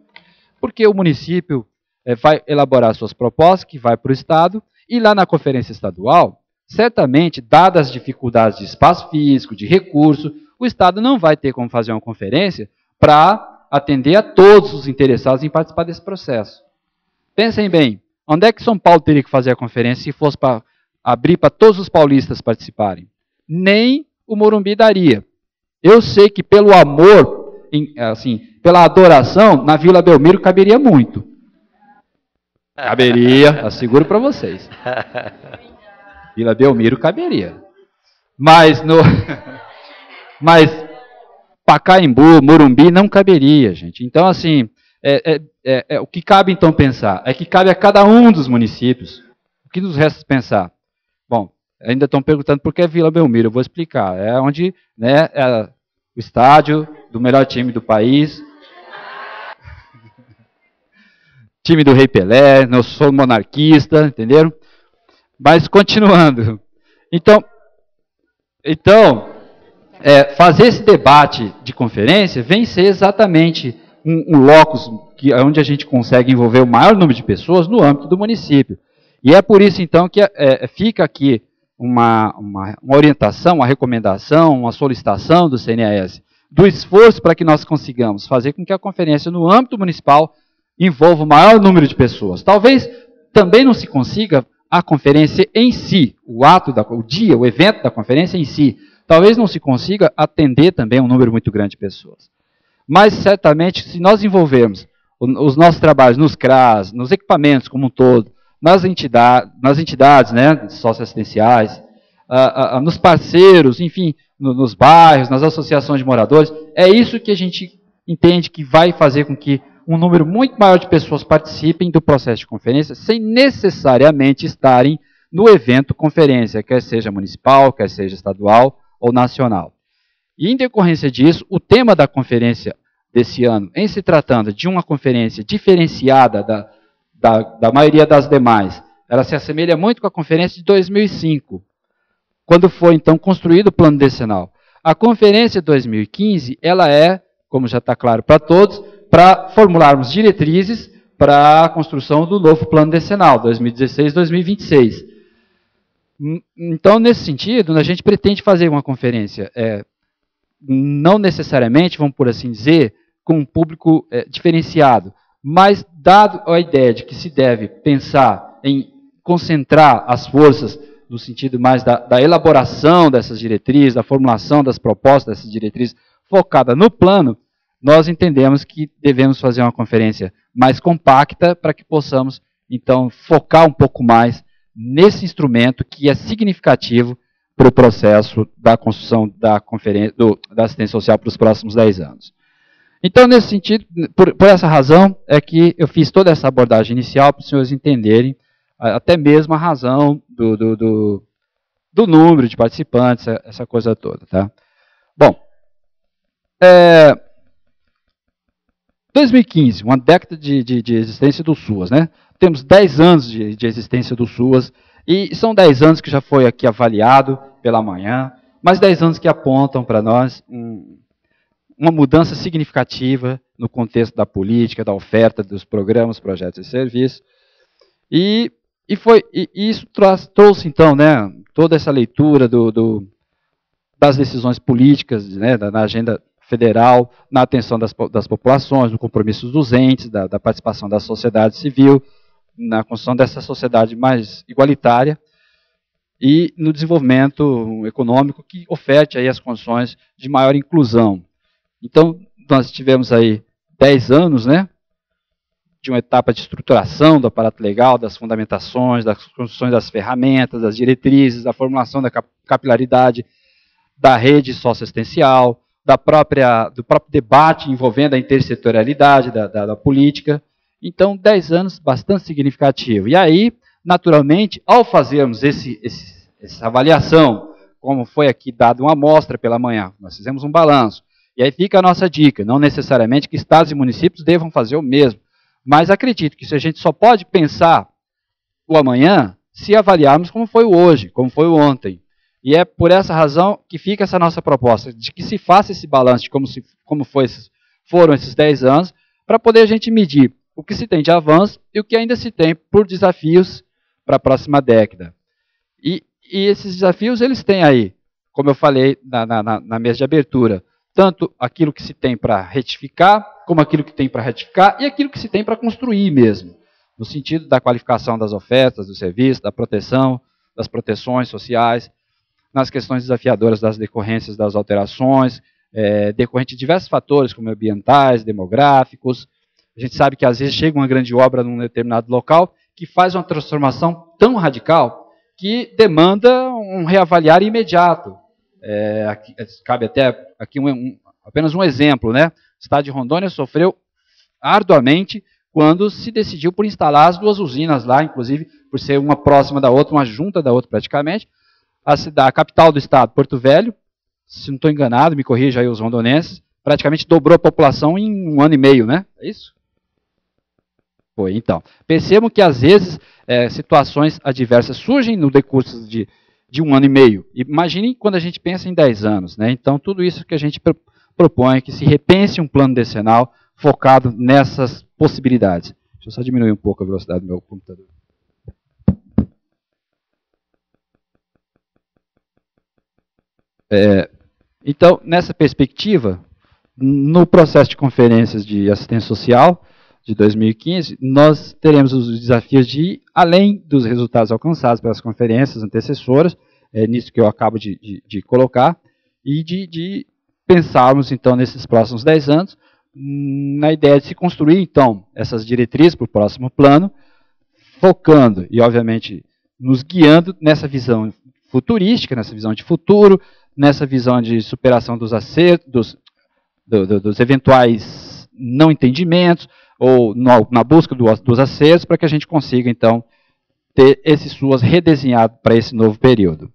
Porque o município vai elaborar suas propostas, que vai para o estado, e lá na conferência estadual, certamente, dadas as dificuldades de espaço físico, de recurso, o estado não vai ter como fazer uma conferência para atender a todos os interessados em participar desse processo. Pensem bem, onde é que São Paulo teria que fazer a conferência se fosse para abrir para todos os paulistas participarem? Nem o Morumbi daria. Eu sei que pelo amor, assim, pela adoração, na Vila Belmiro caberia muito. Caberia, asseguro para vocês. Vila Belmiro caberia. Mas Pacaembu, Morumbi não caberia, gente. Então, assim, o que cabe então pensar? É que cabe a cada um dos municípios. O que nos resta pensar? Bom, ainda estão perguntando por que Vila Belmiro. Eu vou explicar. É onde, né, é o estádio do melhor time do país. Time do Rei Pelé, eu sou monarquista, entenderam? Mas continuando. Então fazer esse debate de conferência vem ser exatamente um locus onde a gente consegue envolver o maior número de pessoas no âmbito do município. E é por isso, então, que fica aqui uma orientação, uma recomendação, uma solicitação do CNAS, do esforço para que nós consigamos fazer com que a conferência no âmbito municipal envolva o maior número de pessoas. Talvez também não se consiga a conferência em si, o evento da conferência em si, talvez não se consiga atender também um número muito grande de pessoas. Mas, certamente, se nós envolvermos os nossos trabalhos nos CRAS, nos equipamentos como um todo, nas entidades, né, socioassistenciais, nos parceiros, enfim, nos bairros, nas associações de moradores, é isso que a gente entende que vai fazer com que um número muito maior de pessoas participem do processo de conferência, sem necessariamente estarem no evento conferência, quer seja municipal, quer seja estadual ou nacional. E, em decorrência disso, o tema da conferência desse ano, em se tratando de uma conferência diferenciada da maioria das demais, ela se assemelha muito com a conferência de 2005, quando foi, então, construído o plano decenal. A conferência de 2015, ela é, como já está claro para todos, para formularmos diretrizes para a construção do novo plano decenal, 2016-2026. Então, nesse sentido, a gente pretende fazer uma conferência, não necessariamente, vamos por assim dizer, com um público diferenciado, mas dado a ideia de que se deve pensar em concentrar as forças no sentido mais da elaboração dessas diretrizes, da formulação das propostas dessas diretrizes, focada no plano, nós entendemos que devemos fazer uma conferência mais compacta para que possamos, então, focar um pouco mais nesse instrumento que é significativo para o processo da construção da assistência social para os próximos 10 anos. Então, nesse sentido, por essa razão, é que eu fiz toda essa abordagem inicial para os senhores entenderem até mesmo a razão do número de participantes, essa coisa toda. Tá? Bom, 2015, uma década de existência do SUAS, né? Temos 10 anos de existência do SUAS, e são 10 anos que já foi aqui avaliado pela manhã, mas 10 anos que apontam para nós uma mudança significativa no contexto da política, da oferta dos programas, projetos e serviços, e isso trouxe, então, né, toda essa leitura das decisões políticas, né, na agenda federal, na atenção das populações, no compromisso dos entes, da participação da sociedade civil, na construção dessa sociedade mais igualitária e no desenvolvimento econômico que oferte aí as condições de maior inclusão. Então, nós tivemos aí 10 anos, né, de uma etapa de estruturação do aparato legal, das fundamentações, das construções das ferramentas, das diretrizes, da formulação da capilaridade da rede socioassistencial, do próprio debate envolvendo a intersetorialidade da política. Então, 10 anos bastante significativo. E aí, naturalmente, ao fazermos essa avaliação, como foi aqui dado uma amostra pela manhã, nós fizemos um balanço. E aí fica a nossa dica, não necessariamente que estados e municípios devam fazer o mesmo, mas acredito que a gente só pode pensar o amanhã se avaliarmos como foi o hoje, como foi o ontem. E é por essa razão que fica essa nossa proposta, de que se faça esse balanço de como foram esses 10 anos, para poder a gente medir o que se tem de avanço e o que ainda se tem por desafios para a próxima década. E esses desafios, eles têm aí, como eu falei na mesa de abertura, tanto aquilo que se tem para retificar, como aquilo que tem para retificar e aquilo que se tem para construir mesmo, no sentido da qualificação das ofertas, do serviço, da proteção, das proteções sociais, nas questões desafiadoras das decorrências das alterações, decorrente de diversos fatores, como ambientais, demográficos. A gente sabe que às vezes chega uma grande obra num determinado local que faz uma transformação tão radical que demanda um reavaliar imediato. Cabe até aqui apenas um exemplo, né? O estado de Rondônia sofreu arduamente quando se decidiu por instalar as 2 usinas lá, inclusive por ser uma próxima da outra, uma junta da outra praticamente. A capital do estado, Porto Velho, se não estou enganado, me corrija aí os rondonenses, praticamente dobrou a população em 1 ano e meio, né? É isso? Foi, então. Percebam que, às vezes, situações adversas surgem no decurso de 1 ano e meio. Imaginem quando a gente pensa em 10 anos, né? Então, tudo isso que a gente propõe é que se repense um plano decenal focado nessas possibilidades. Deixa eu só diminuir um pouco a velocidade do meu computador. Então, nessa perspectiva, no processo de conferências de assistência social de 2015, nós teremos os desafios de ir além dos resultados alcançados pelas conferências antecessoras, nisso que eu acabo de colocar, e de pensarmos, então, nesses próximos 10 anos, na ideia de se construir, então, essas diretrizes para o próximo plano, focando e, obviamente, nos guiando nessa visão futurística, nessa visão de futuro, nessa visão de superação dos acertos, dos eventuais não entendimentos, ou na busca dos acertos, para que a gente consiga, então, ter esse SUAS redesenhado para esse novo período.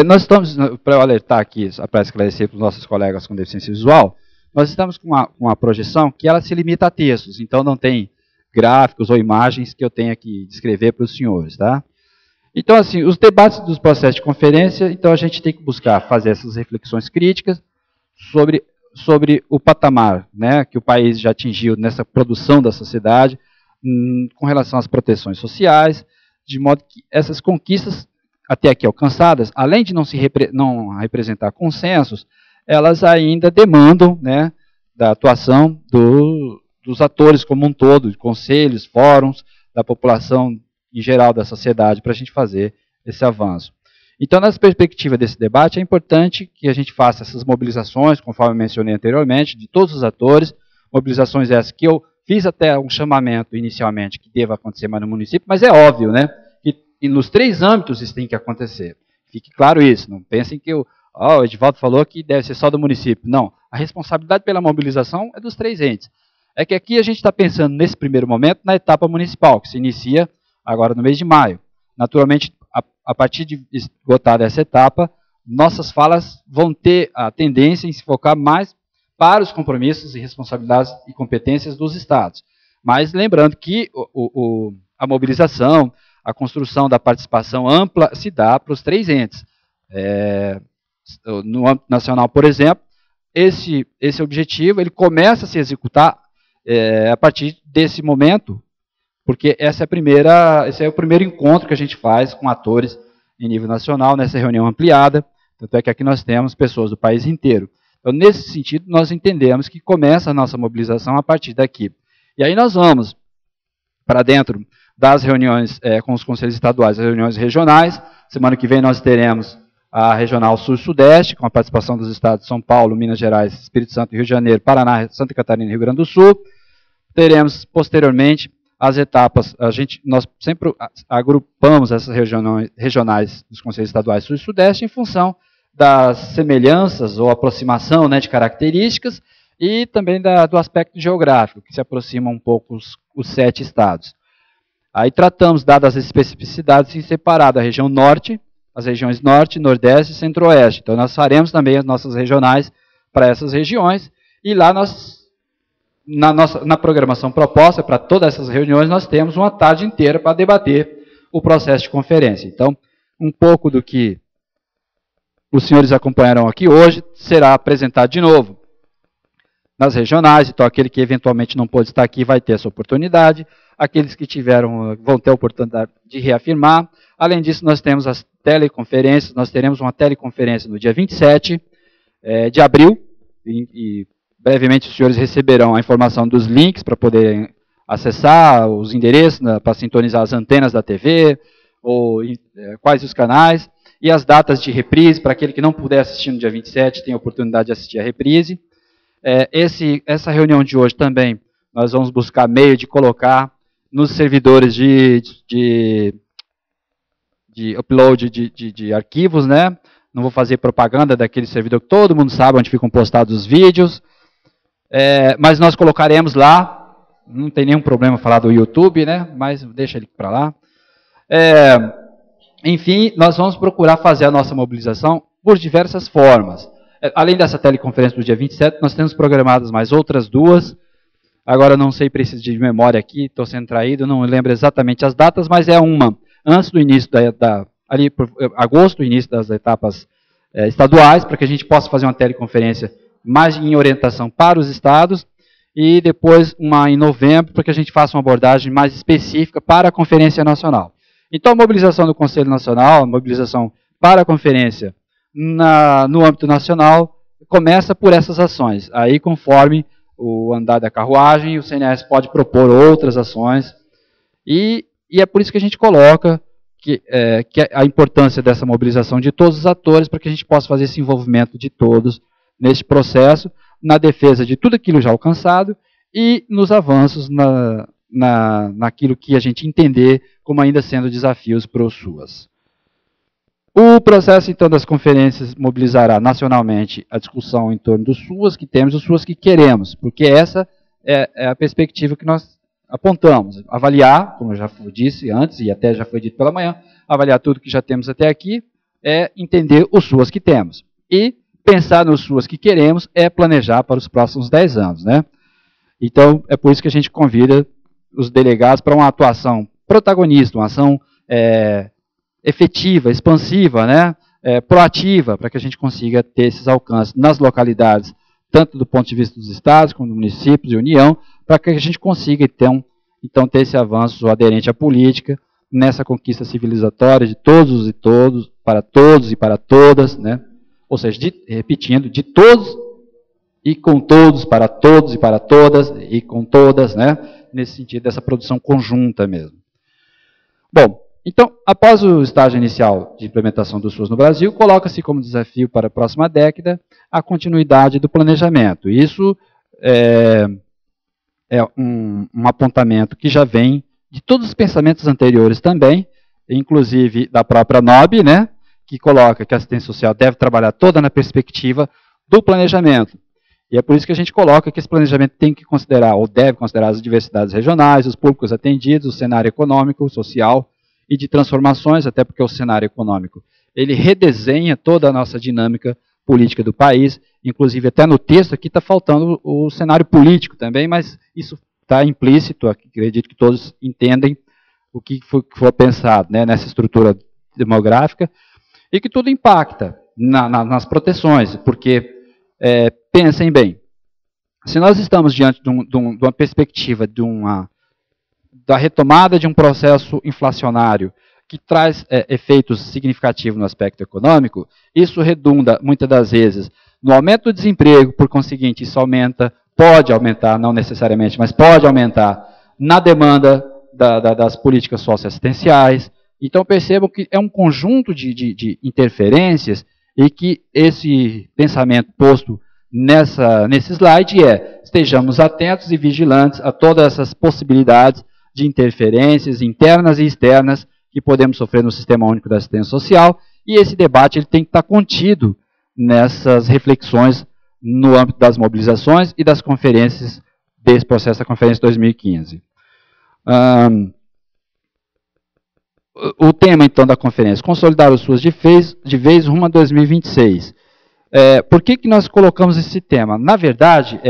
Nós estamos, para eu alertar aqui, para esclarecer para os nossos colegas com deficiência visual, nós estamos com uma projeção que ela se limita a textos, então não tem gráficos ou imagens que eu tenha que descrever para os senhores, tá? Então, assim, os debates dos processos de conferência, então a gente tem que buscar fazer essas reflexões críticas sobre o patamar, né, que o país já atingiu nessa produção da sociedade, com relação às proteções sociais, de modo que essas conquistas até aqui alcançadas, além de não representar consensos, elas ainda demandam, né, da atuação dos atores como um todo, de conselhos, fóruns, da população em geral, da sociedade, para a gente fazer esse avanço. Então, nessa perspectiva desse debate, é importante que a gente faça essas mobilizações, conforme eu mencionei anteriormente, de todos os atores, mobilizações essas que eu fiz até um chamamento inicialmente que deva acontecer mais no município, mas é óbvio, né, que nos 3 âmbitos isso tem que acontecer. Fique claro isso, não pensem que o Edivaldo falou que deve ser só do município. Não, a responsabilidade pela mobilização é dos 3 entes. É que aqui a gente está pensando, nesse primeiro momento, na etapa municipal, que se inicia agora no mês de maio. Naturalmente, a partir de esgotada essa etapa, nossas falas vão ter a tendência em se focar mais para os compromissos e responsabilidades e competências dos estados. Mas lembrando que a mobilização, a construção da participação ampla se dá para os 3 entes. No âmbito nacional, por exemplo, esse objetivo ele começa a se executar a partir desse momento, porque esse é o primeiro encontro que a gente faz com atores em nível nacional, nessa reunião ampliada, tanto é que aqui nós temos pessoas do país inteiro. Então, nesse sentido, nós entendemos que começa a nossa mobilização a partir daqui. E aí nós vamos para dentro das reuniões com os conselhos estaduais, as reuniões regionais. Semana que vem nós teremos a Regional Sul-Sudeste, com a participação dos estados de São Paulo, Minas Gerais, Espírito Santo, Rio de Janeiro, Paraná, Santa Catarina e Rio Grande do Sul. Teremos, posteriormente, as etapas, nós sempre agrupamos essas regionais dos conselhos estaduais Sul e Sudeste em função das semelhanças ou aproximação, né, de características e também do aspecto geográfico, que se aproxima um pouco os 7 estados. Aí tratamos, dadas as especificidades, em separar a região norte, as regiões norte, nordeste e centro-oeste. Então nós faremos também as nossas regionais para essas regiões, e lá nós, na programação proposta para todas essas reuniões, nós temos uma tarde inteira para debater o processo de conferência. Então, um pouco do que os senhores acompanharão aqui hoje será apresentado de novo nas regionais. Então, aquele que eventualmente não pôde estar aqui vai ter essa oportunidade. Aqueles que tiveram vão ter a oportunidade de reafirmar. Além disso, nós temos as teleconferências. Nós teremos uma teleconferência no dia 27 de abril. E brevemente os senhores receberão a informação dos links para poderem acessar os endereços, para sintonizar as antenas da TV, ou quais os canais. E as datas de reprise, para aquele que não puder assistir no dia 27, tem a oportunidade de assistir a reprise. Essa reunião de hoje também, nós vamos buscar meio de colocar nos servidores de upload de arquivos, né? Não vou fazer propaganda daquele servidor que todo mundo sabe onde ficam postados os vídeos, mas nós colocaremos lá, não tem nenhum problema falar do YouTube, né? Mas deixa ele para lá. Enfim, nós vamos procurar fazer a nossa mobilização por diversas formas. Além dessa teleconferência do dia 27, nós temos programadas mais outras 2. Agora não sei, preciso de memória aqui, estou sendo traído, não lembro exatamente as datas, mas é uma antes do início ali por agosto, o início das etapas estaduais, para que a gente possa fazer uma teleconferência mais em orientação para os estados, e depois uma em novembro, para que a gente faça uma abordagem mais específica para a Conferência Nacional. Então, a mobilização do Conselho Nacional, a mobilização para a conferência no âmbito nacional, começa por essas ações. Aí, conforme o andar da carruagem, o CNAS pode propor outras ações, e é por isso que a gente coloca que a importância dessa mobilização de todos os atores, para que a gente possa fazer esse envolvimento de todos neste processo, na defesa de tudo aquilo já alcançado e nos avanços naquilo que a gente entender como ainda sendo desafios para os SUAS. O processo, então, das conferências mobilizará nacionalmente a discussão em torno dos SUAS que temos e os SUAS que queremos, porque essa é a perspectiva que nós apontamos. Avaliar, como eu já disse antes, e até já foi dito pela manhã, avaliar tudo que já temos até aqui, é entender os SUAS que temos. E pensar nos SUAS que queremos é planejar para os próximos 10 anos, né? Então, é por isso que a gente convida os delegados para uma atuação protagonista, uma ação efetiva, expansiva, né? Proativa, para que a gente consiga ter esses alcances nas localidades, tanto do ponto de vista dos estados, como dos municípios e União, para que a gente consiga, então, ter esse avanço aderente à política, nessa conquista civilizatória de todos e todos, para todos e para todas, né? Ou seja, repetindo, de todos e com todos e para todas, e com todas, né? Nesse sentido dessa produção conjunta mesmo. Bom, então, após o estágio inicial de implementação do SUAS no Brasil, coloca-se como desafio para a próxima década a continuidade do planejamento. Isso é um apontamento que já vem de todos os pensamentos anteriores também, inclusive da própria NOB, né, que coloca que a assistência social deve trabalhar toda na perspectiva do planejamento. E é por isso que a gente coloca que esse planejamento tem que considerar, ou deve considerar, as diversidades regionais, os públicos atendidos, o cenário econômico, social e de transformações, até porque o cenário econômico, ele redesenha toda a nossa dinâmica política do país, inclusive até no texto aqui está faltando o cenário político também, mas isso está implícito, acredito que todos entendem o que foi pensado, né, nessa estrutura demográfica, e que tudo impacta nas proteções, porque, pensem bem, se nós estamos diante de uma perspectiva da retomada de um processo inflacionário que traz efeitos significativos no aspecto econômico, isso redunda, muitas das vezes, no aumento do desemprego, por conseguinte, isso pode aumentar, não necessariamente, mas pode aumentar na demanda das políticas socioassistenciais. Então, percebam que é um conjunto de interferências e que esse pensamento posto nesse slide estejamos atentos e vigilantes a todas essas possibilidades de interferências internas e externas que podemos sofrer no Sistema Único da Assistência Social, e esse debate ele tem que estar contido nessas reflexões no âmbito das mobilizações e das conferências, desse processo da Conferência 2015. O tema, então, da conferência, consolidar os SUAS de vez rumo a 2026. Por que nós colocamos esse tema? Na verdade,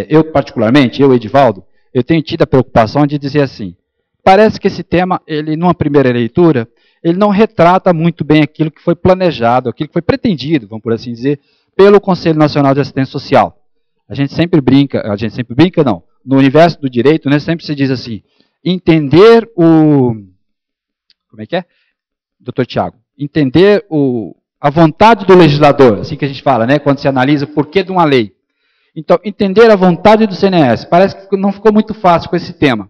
eu particularmente, Edivaldo, eu tenho tido a preocupação de dizer assim, parece que esse tema, ele, numa primeira leitura, ele não retrata muito bem aquilo que foi planejado, aquilo que foi pretendido, vamos por assim dizer, pelo Conselho Nacional de Assistência Social. A gente sempre brinca não, no universo do direito, né, sempre se diz assim, entender como é que é? Doutor Tiago, entender a vontade do legislador, assim que a gente fala, né, quando se analisa o porquê de uma lei. Então, entender a vontade do CNS, parece que não ficou muito fácil com esse tema.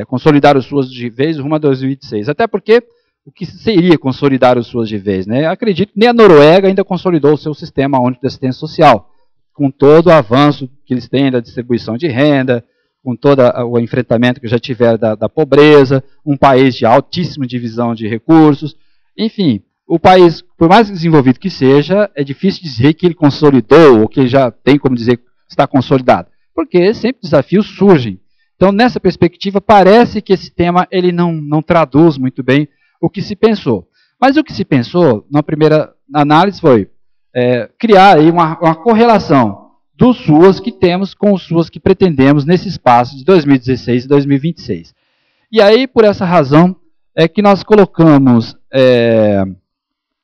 Consolidar os SUAS de vez rumo a 2026. Até porque, o que seria consolidar os SUAS de vez? Né? Acredito que nem a Noruega ainda consolidou o seu sistema único de assistência social, com todo o avanço que eles têm da distribuição de renda, com todo o enfrentamento que já tiveram da pobreza, um país de altíssima divisão de recursos. Enfim, o país, por mais desenvolvido que seja, é difícil dizer que ele consolidou, ou que ele já tem como dizer que está consolidado, porque sempre desafios surgem. Então, nessa perspectiva, parece que esse tema ele não traduz muito bem o que se pensou. Mas o que se pensou, na primeira análise, foi criar aí uma correlação dos SUAS que temos com os SUAS que pretendemos nesse espaço de 2016 e 2026. E aí, por essa razão, é que nós colocamos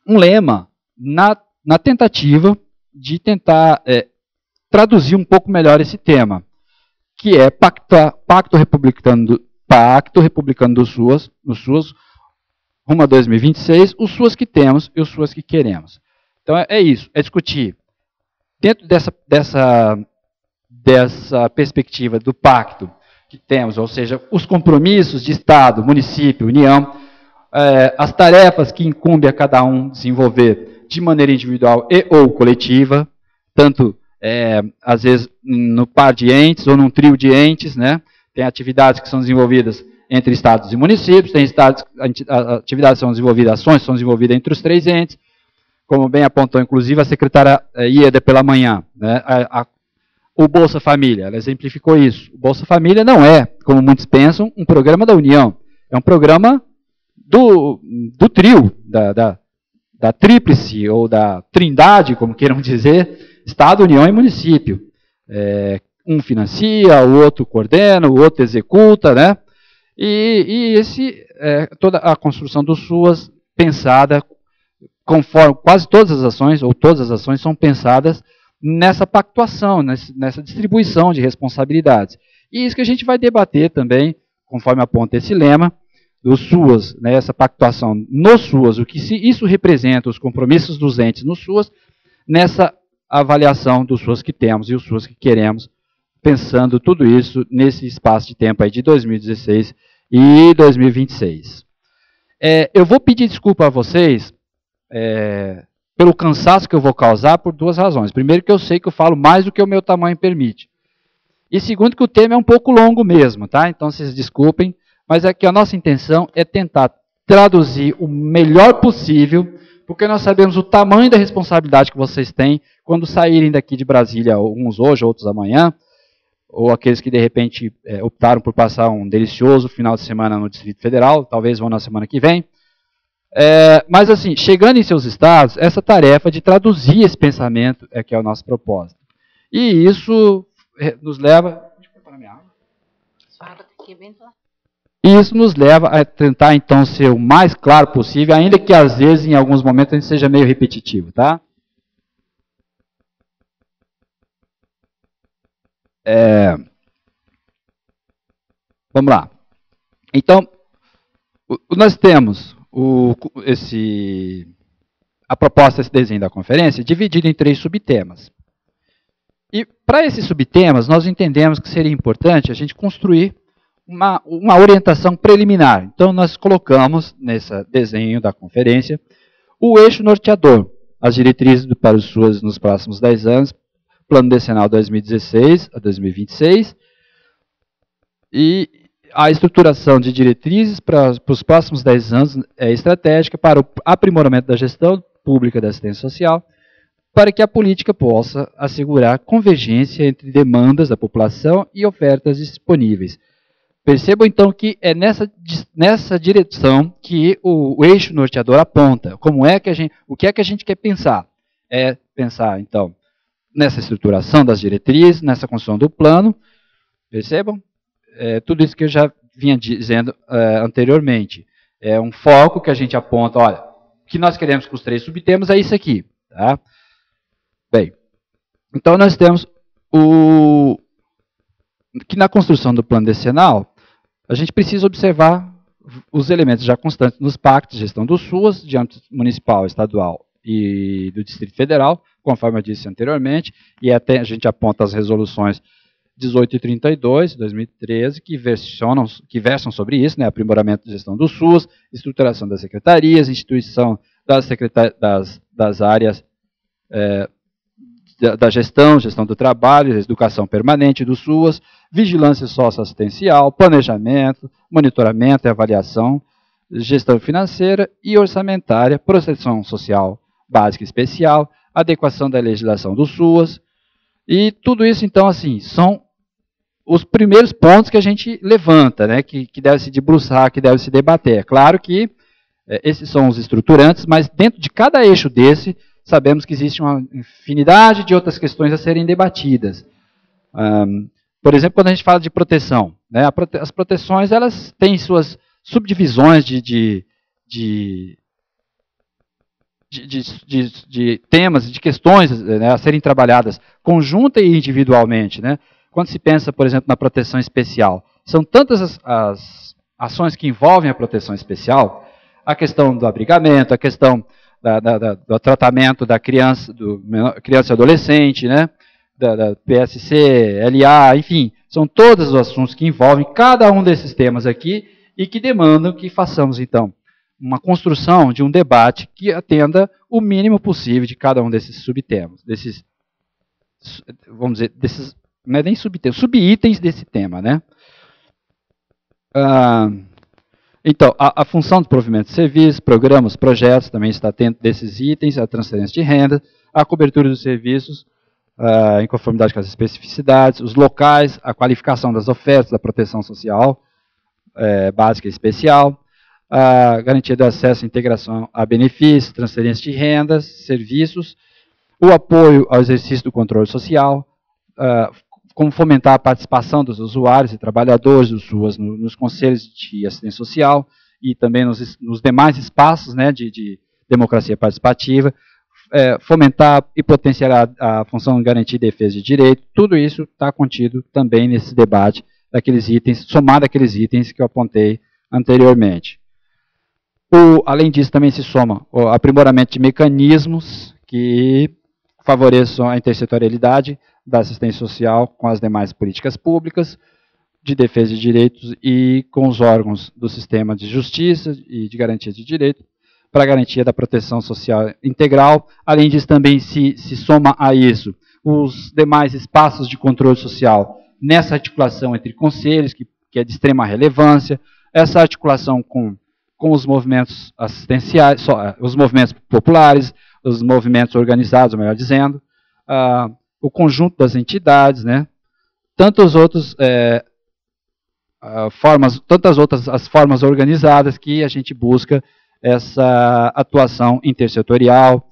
um lema na tentativa de tentar traduzir um pouco melhor esse tema, que é Pacto Republicano do SUAS, no SUAS, rumo a 2026, os SUAS que temos e os SUAS que queremos. Então é isso, é discutir, dentro dessa perspectiva do pacto que temos, ou seja, os compromissos de Estado, município, União, as tarefas que incumbe a cada um desenvolver de maneira individual e ou coletiva, tanto, às vezes, no par de entes ou num trio de entes, né? Tem atividades que são desenvolvidas entre estados e municípios, tem atividades que são desenvolvidas, ações que são desenvolvidas entre os 3 entes, como bem apontou, inclusive, a secretária Ieda pela manhã, né? O Bolsa Família, ela exemplificou isso. O Bolsa Família não é, como muitos pensam, um programa da União, é um programa do trio, da tríplice, ou da trindade, como queiram dizer, Estado, União e município. Um financia, o outro coordena, o outro executa, né? E toda a construção do SUAS pensada conforme quase todas as ações, ou todas as ações, são pensadas nessa pactuação, nessa distribuição de responsabilidades. E isso que a gente vai debater também, conforme aponta esse lema, do SUAS, né, essa pactuação no SUAS, o que isso representa, os compromissos dos entes no SUAS, nessa a avaliação dos SUAS que temos e os SUAS que queremos, pensando tudo isso nesse espaço de tempo aí de 2016 e 2026. Eu vou pedir desculpa a vocês pelo cansaço que eu vou causar por duas razões. Primeiro, que eu sei que eu falo mais do que o meu tamanho permite. E segundo, que o tema é um pouco longo mesmo, tá? Então, vocês desculpem, mas é que a nossa intenção é tentar traduzir o melhor possível, porque nós sabemos o tamanho da responsabilidade que vocês têm quando saírem daqui de Brasília, uns hoje, outros amanhã, ou aqueles que, de repente, optaram por passar um delicioso final de semana no Distrito Federal, talvez vão na semana que vem. Mas, assim, chegando em seus estados, essa tarefa de traduzir esse pensamento é que é o nosso propósito. E isso nos leva... Deixa eu preparar minha água. E isso nos leva a tentar, então, ser o mais claro possível, ainda que, às vezes, em alguns momentos, a gente seja meio repetitivo, tá? Vamos lá. Então, nós temos a proposta desse desenho da conferência dividida em 3 subtemas. E, para esses subtemas, nós entendemos que seria importante a gente construir uma orientação preliminar. Então, nós colocamos, nesse desenho da conferência, o eixo norteador, as diretrizes para os SUAS nos próximos 10 anos, Plano Decenal 2016 a 2026, e a estruturação de diretrizes para os próximos 10 anos é estratégica para o aprimoramento da gestão pública da assistência social, para que a política possa assegurar convergência entre demandas da população e ofertas disponíveis. Percebam, então, que é nessa direção que o eixo norteador aponta. O que é que a gente quer pensar? É pensar, então, nessa estruturação das diretrizes, nessa construção do plano. Percebam? Tudo isso que eu já vinha dizendo anteriormente. É um foco que a gente aponta, olha, o que nós queremos com os 3 subtemas é isso aqui. Tá? Bem, então nós temos que na construção do plano decenal, a gente precisa observar os elementos já constantes nos pactos de gestão do SUAS, de âmbito municipal, estadual e do Distrito Federal, conforme eu disse anteriormente, e até a gente aponta as resoluções 18 e 32, 2013, que versam sobre isso, né, aprimoramento da gestão do SUAS, estruturação das secretarias, instituição das áreas da gestão do trabalho, educação permanente do SUAS, vigilância socioassistencial, planejamento, monitoramento e avaliação, gestão financeira e orçamentária, proteção social básica e especial, adequação da legislação do SUAS. E tudo isso, então, assim, são os primeiros pontos que a gente levanta, né, que deve se debruçar, que deve se debater. É claro que esses são os estruturantes, mas dentro de cada eixo desse, sabemos que existe uma infinidade de outras questões a serem debatidas. Por exemplo, quando a gente fala de proteção, né, as proteções elas têm suas subdivisões de temas, de questões, né, a serem trabalhadas conjunta e individualmente. Né? Quando se pensa, por exemplo, na proteção especial, são tantas as ações que envolvem a proteção especial, a questão do abrigamento, a questão do tratamento da criança, criança e adolescente, né? da PSC, LA, enfim, são todos os assuntos que envolvem cada um desses temas aqui e que demandam que façamos, então, uma construção de um debate que atenda o mínimo possível de cada um desses subtemas, vamos dizer, não é nem subtemas, subitens desse tema, né? Então, a função do provimento de serviços, programas, projetos, também está atento desses itens, a transferência de renda, a cobertura dos serviços, em conformidade com as especificidades, os locais, a qualificação das ofertas, da proteção social básica e especial, a garantia do acesso e integração a benefícios, transferência de rendas, serviços, o apoio ao exercício do controle social, como fomentar a participação dos usuários e trabalhadores dos SUAS nos conselhos de assistência social e também nos demais espaços, né, de democracia participativa, fomentar e potenciar a função de garantia e defesa de direito. Tudo isso está contido também nesse debate daqueles itens, somado àqueles itens que eu apontei anteriormente. Além disso, também se soma o aprimoramento de mecanismos que favoreçam a intersetorialidade da assistência social com as demais políticas públicas de defesa de direitos e com os órgãos do sistema de justiça e de garantia de direito, para a garantia da proteção social integral. Além disso, também se soma a isso os demais espaços de controle social nessa articulação entre conselhos, que é de extrema relevância, essa articulação com os movimentos assistenciais, os movimentos populares, os movimentos organizados, melhor dizendo, o conjunto das entidades, né, tantas outras as formas organizadas que a gente busca essa atuação intersetorial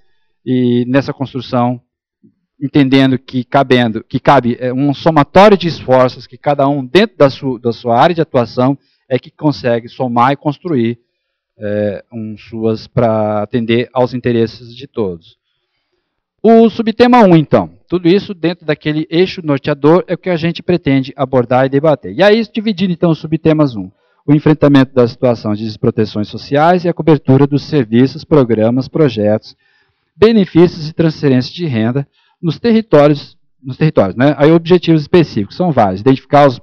e nessa construção, entendendo que cabe um somatório de esforços que cada um, dentro da sua área de atuação, é que consegue somar e construir suas para atender aos interesses de todos. O subtema 1, então, tudo isso dentro daquele eixo norteador é o que a gente pretende abordar e debater. E aí, dividindo então os subtemas 1, o enfrentamento da situação de desproteções sociais e a cobertura dos serviços, programas, projetos, benefícios e transferências de renda nos territórios, né? Aí objetivos específicos são vários: identificar os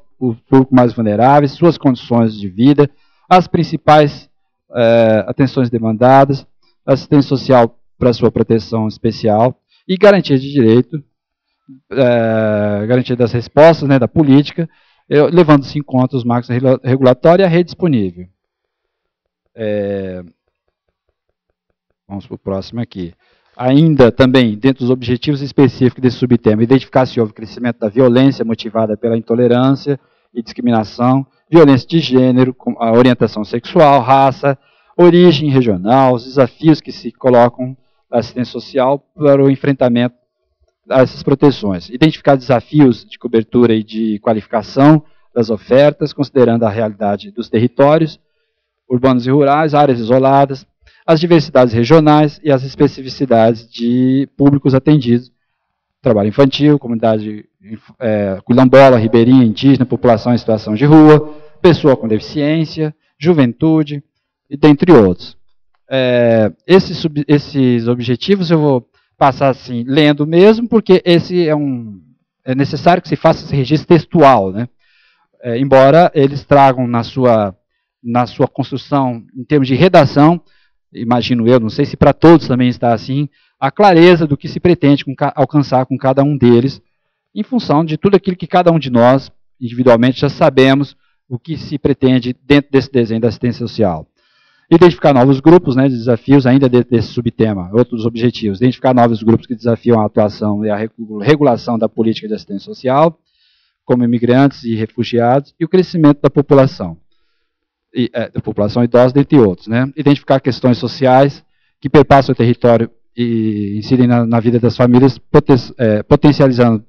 públicos mais vulneráveis, suas condições de vida, as principais atenções demandadas, assistência social para sua proteção especial e garantia de direito, garantia das respostas, né, da política, levando-se em conta os marcos regulatórios e a rede disponível. Vamos para o próximo aqui. Ainda também, dentro dos objetivos específicos desse subtema, identificar se houve crescimento da violência motivada pela intolerância e discriminação, violência de gênero, a orientação sexual, raça, origem regional, os desafios que se colocam na assistência social para o enfrentamento dessas proteções. Identificar desafios de cobertura e de qualificação das ofertas, considerando a realidade dos territórios urbanos e rurais, áreas isoladas, as diversidades regionais e as especificidades de públicos atendidos, trabalho infantil, comunidade quilombola, ribeirinha, indígena, população em situação de rua, pessoa com juventude, e dentre outros. Esses objetivos eu vou passar assim, lendo mesmo, porque esse é necessário que se faça esse registro textual, né? Embora eles tragam na sua construção, em termos de redação, imagino eu, não sei se para todos também está assim, a clareza do que se pretende alcançar com cada um deles, em função de tudo aquilo que cada um de nós, individualmente, já sabemos o que se pretende dentro desse desenho da assistência social. Identificar novos grupos, né, de desafios, ainda dentro desse subtema, outros objetivos. Identificar novos grupos que desafiam a atuação e a regulação da política de assistência social, como imigrantes e refugiados, e o crescimento da população idosa, dentre outros. Né? Identificar questões sociais que perpassam o território e incidem na vida das famílias, potencializando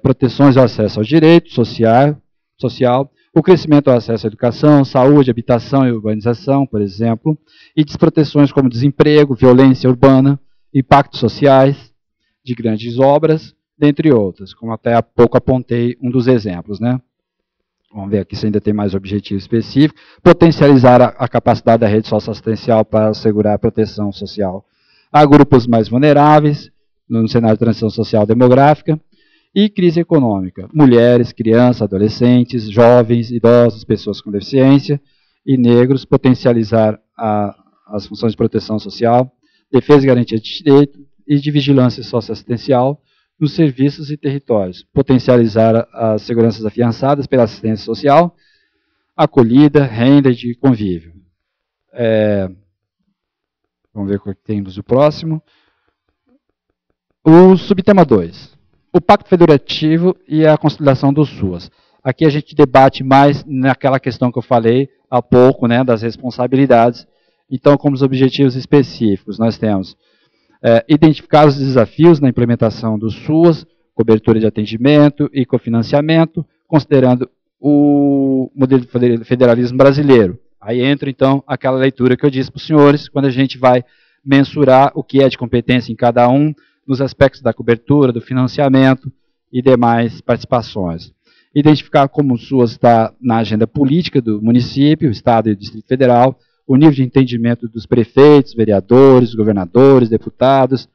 proteções ao acesso ao direito social, o crescimento ao acesso à educação, saúde, habitação e urbanização, por exemplo, e desproteções como desemprego, violência urbana, impactos sociais de grandes obras, dentre outras, como até há pouco apontei um dos exemplos, né? Vamos ver aqui se ainda tem mais objetivo específico. Potencializar a capacidade da rede socioassistencial para assegurar a proteção social a grupos mais vulneráveis, no cenário de transição social demográfica, e crise econômica. Mulheres, crianças, adolescentes, jovens, idosos, pessoas com deficiência e negros, potencializar as funções de proteção social, defesa e garantia de direito e de vigilância socioassistencial nos serviços e territórios, potencializar as seguranças afiançadas pela assistência social, acolhida, renda e de convívio. Vamos ver o que temos no próximo. O subtema 2. O Pacto Federativo e a consolidação dos SUAS. Aqui a gente debate mais naquela questão que eu falei há pouco, né, das responsabilidades. Então, como os objetivos específicos, nós temos identificar os desafios na implementação dos SUAS, cobertura de atendimento e cofinanciamento, considerando o modelo de federalismo brasileiro. Aí entra, então, aquela leitura que eu disse para os senhores, quando a gente vai mensurar o que é de competência em cada um, nos aspectos da cobertura, do financiamento e demais participações. Identificar como o SUAS está na agenda política do município, Estado e Distrito Federal, o nível de entendimento dos prefeitos, vereadores, governadores, deputados,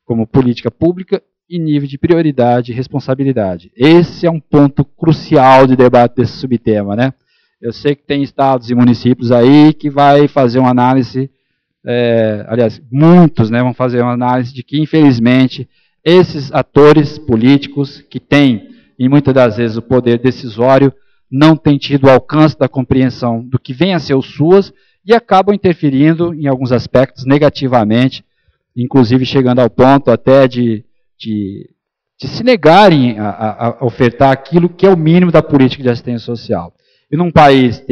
como política pública e nível de prioridade e responsabilidade. Esse é um ponto crucial de debate desse subtema, né? Eu sei que tem estados e municípios aí que vai fazer uma análise, aliás, muitos, né, vão fazer uma análise de que, infelizmente, esses atores políticos que têm, e muitas das vezes, o poder decisório, não têm tido o alcance da compreensão do que vem a ser o SUAS e acabam interferindo, em alguns aspectos, negativamente, inclusive chegando ao ponto até de se negarem a ofertar aquilo que é o mínimo da política de assistência social. E num país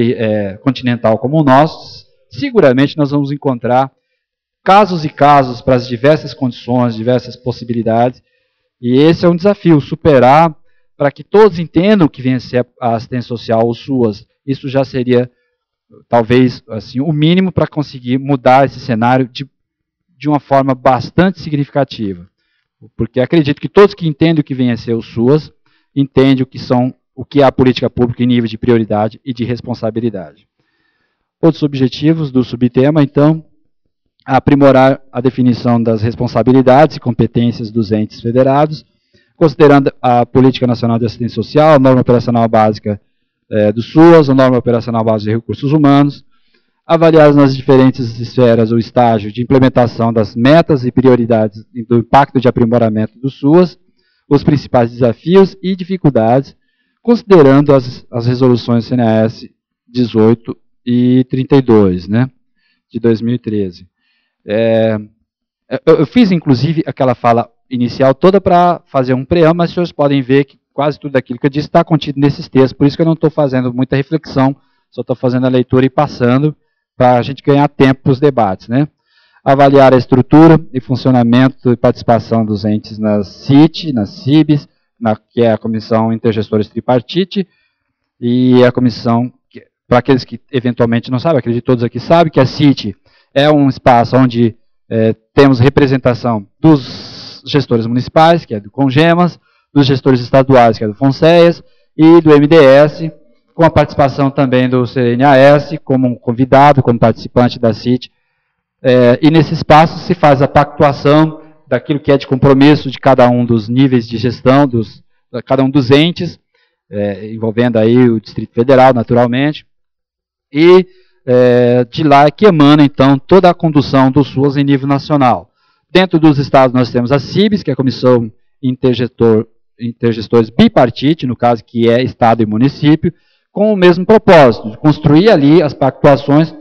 continental como o nosso, seguramente nós vamos encontrar casos e casos para as diversas condições, diversas possibilidades, e esse é um desafio, superar para que todos entendam o que vem a ser a assistência social, o SUAS. Isso já seria, talvez, assim, o mínimo para conseguir mudar esse cenário de uma forma bastante significativa. Porque acredito que todos que entendem o que vem a ser o SUAS, entendem o que é a política pública em nível de prioridade e de responsabilidade. Outros objetivos do subtema, então, aprimorar a definição das responsabilidades e competências dos entes federados, considerando a Política Nacional de Assistência Social, a Norma Operacional Básica do SUAS, a Norma Operacional Básica de Recursos Humanos, avaliar nas diferentes esferas o estágio de implementação das metas e prioridades do impacto de aprimoramento do SUAS, os principais desafios e dificuldades, considerando as resoluções CNAS 18 e 32, né, de 2013. Eu fiz, inclusive, aquela fala inicial toda para fazer um preâmbulo, mas os senhores podem ver que quase tudo aquilo que eu disse está contido nesses textos, por isso que eu não estou fazendo muita reflexão, só estou fazendo a leitura e passando, para a gente ganhar tempo para os debates, né? Avaliar a estrutura e funcionamento e participação dos entes nas CIT, nas CIBs, que é a Comissão Intergestores Tripartite, e a comissão, para aqueles que eventualmente não sabem, acredito que todos aqui sabem, que a CIT é um espaço onde temos representação dos gestores municipais, que é do CONGEMAS, dos gestores estaduais, que é do FONSEAS, e do MDS, com a participação também do CNAS, como convidado, como participante da CIT. E nesse espaço se faz a pactuação daquilo que é de compromisso de cada um dos níveis de gestão, cada um dos entes, envolvendo aí o Distrito Federal, naturalmente, e de lá é que emana, então, toda a condução do SUAS em nível nacional. Dentro dos estados nós temos a CIBS, que é a Comissão Intergestores Bipartite, no caso que é estado e município, com o mesmo propósito, de construir ali as pactuações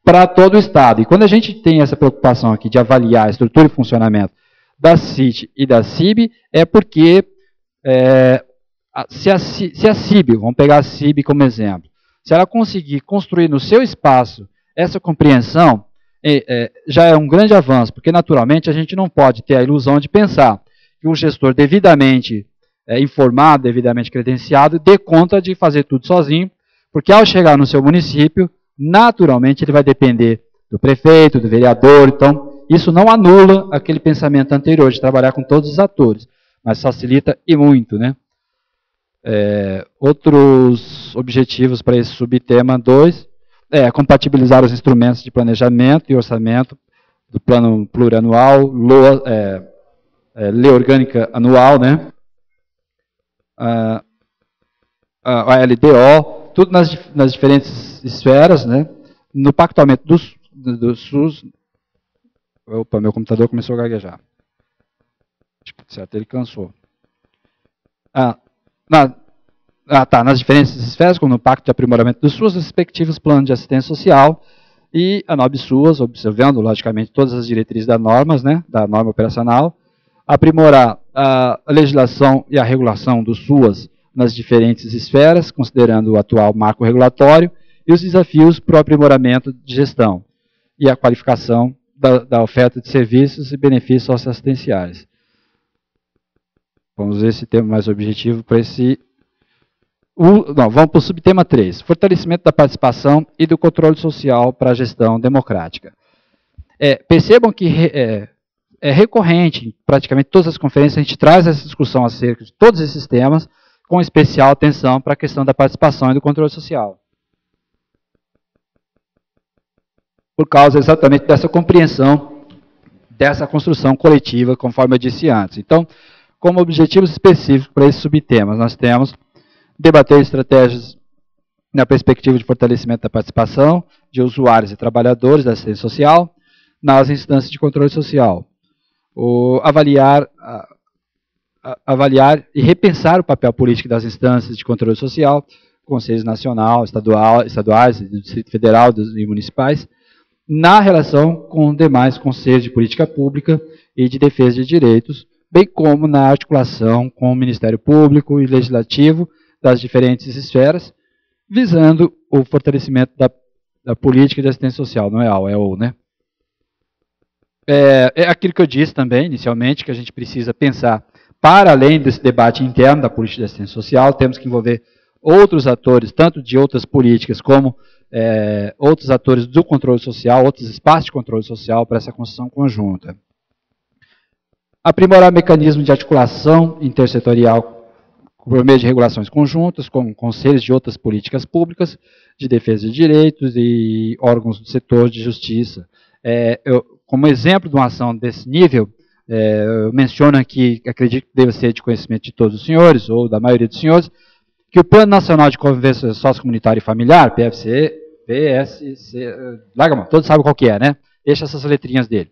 para todo o estado. E quando a gente tem essa preocupação aqui de avaliar a estrutura e funcionamento da CIT e da CIB, é porque se a CIB, vamos pegar a CIB como exemplo, se ela conseguir construir no seu espaço essa compreensão, já é um grande avanço, porque naturalmente a gente não pode ter a ilusão de pensar que um gestor devidamente informado, devidamente credenciado, dê conta de fazer tudo sozinho, porque ao chegar no seu município, naturalmente ele vai depender do prefeito, do vereador, então isso não anula aquele pensamento anterior de trabalhar com todos os atores, mas facilita e muito, né? Outros objetivos para esse subtema 2 compatibilizar os instrumentos de planejamento e orçamento do plano plurianual, lei orgânica anual, né? A LDO, tudo nas diferentes esferas, né? No pactuamento do SUS. Opa, meu computador começou a gaguejar. Certo, ele cansou. Nas diferentes esferas, como no Pacto de Aprimoramento do SUS, os respectivos planos de assistência social e a NOB-SUAS, observando, logicamente, todas as diretrizes das normas, né, da norma operacional, aprimorar a legislação e a regulação do SUAS nas diferentes esferas, considerando o atual marco regulatório e os desafios para o aprimoramento de gestão e a qualificação da oferta de serviços e benefícios socioassistenciais. Vamos ver se temos mais objetivo para esse... vamos para o subtema 3, fortalecimento da participação e do controle social para a gestão democrática. Percebam que é recorrente, em praticamente todas as conferências, a gente traz essa discussão acerca de todos esses temas, com especial atenção para a questão da participação e do controle social. Por causa exatamente dessa compreensão dessa construção coletiva, conforme eu disse antes. Então, como objetivos específicos para esses subtemas, nós temos debater estratégias na perspectiva de fortalecimento da participação de usuários e trabalhadores da assistência social nas instâncias de controle social. Avaliar e repensar o papel político das instâncias de controle social, conselhos nacional, estaduais, do Distrito Federal e municipais, na relação com demais conselhos de política pública e de defesa de direitos, bem como na articulação com o Ministério Público e Legislativo das diferentes esferas, visando o fortalecimento da política de assistência social, não é A, é O, né? É aquilo que eu disse também, inicialmente, que a gente precisa pensar, para além desse debate interno da política de assistência social, temos que envolver outros atores, tanto de outras políticas, como outros atores do controle social, outros espaços de controle social para essa construção conjunta. Aprimorar mecanismos de articulação intersetorial por meio de regulações conjuntas, com conselhos de outras políticas públicas, de defesa de direitos e órgãos do setor de justiça. Como exemplo de uma ação desse nível, eu menciono aqui, acredito que deve ser de conhecimento de todos os senhores, ou da maioria dos senhores, que o Plano Nacional de Convivência Sociocomunitária e Familiar, PFC, larga a mão, todos sabem qual que é, né? Deixa essas letrinhas dele.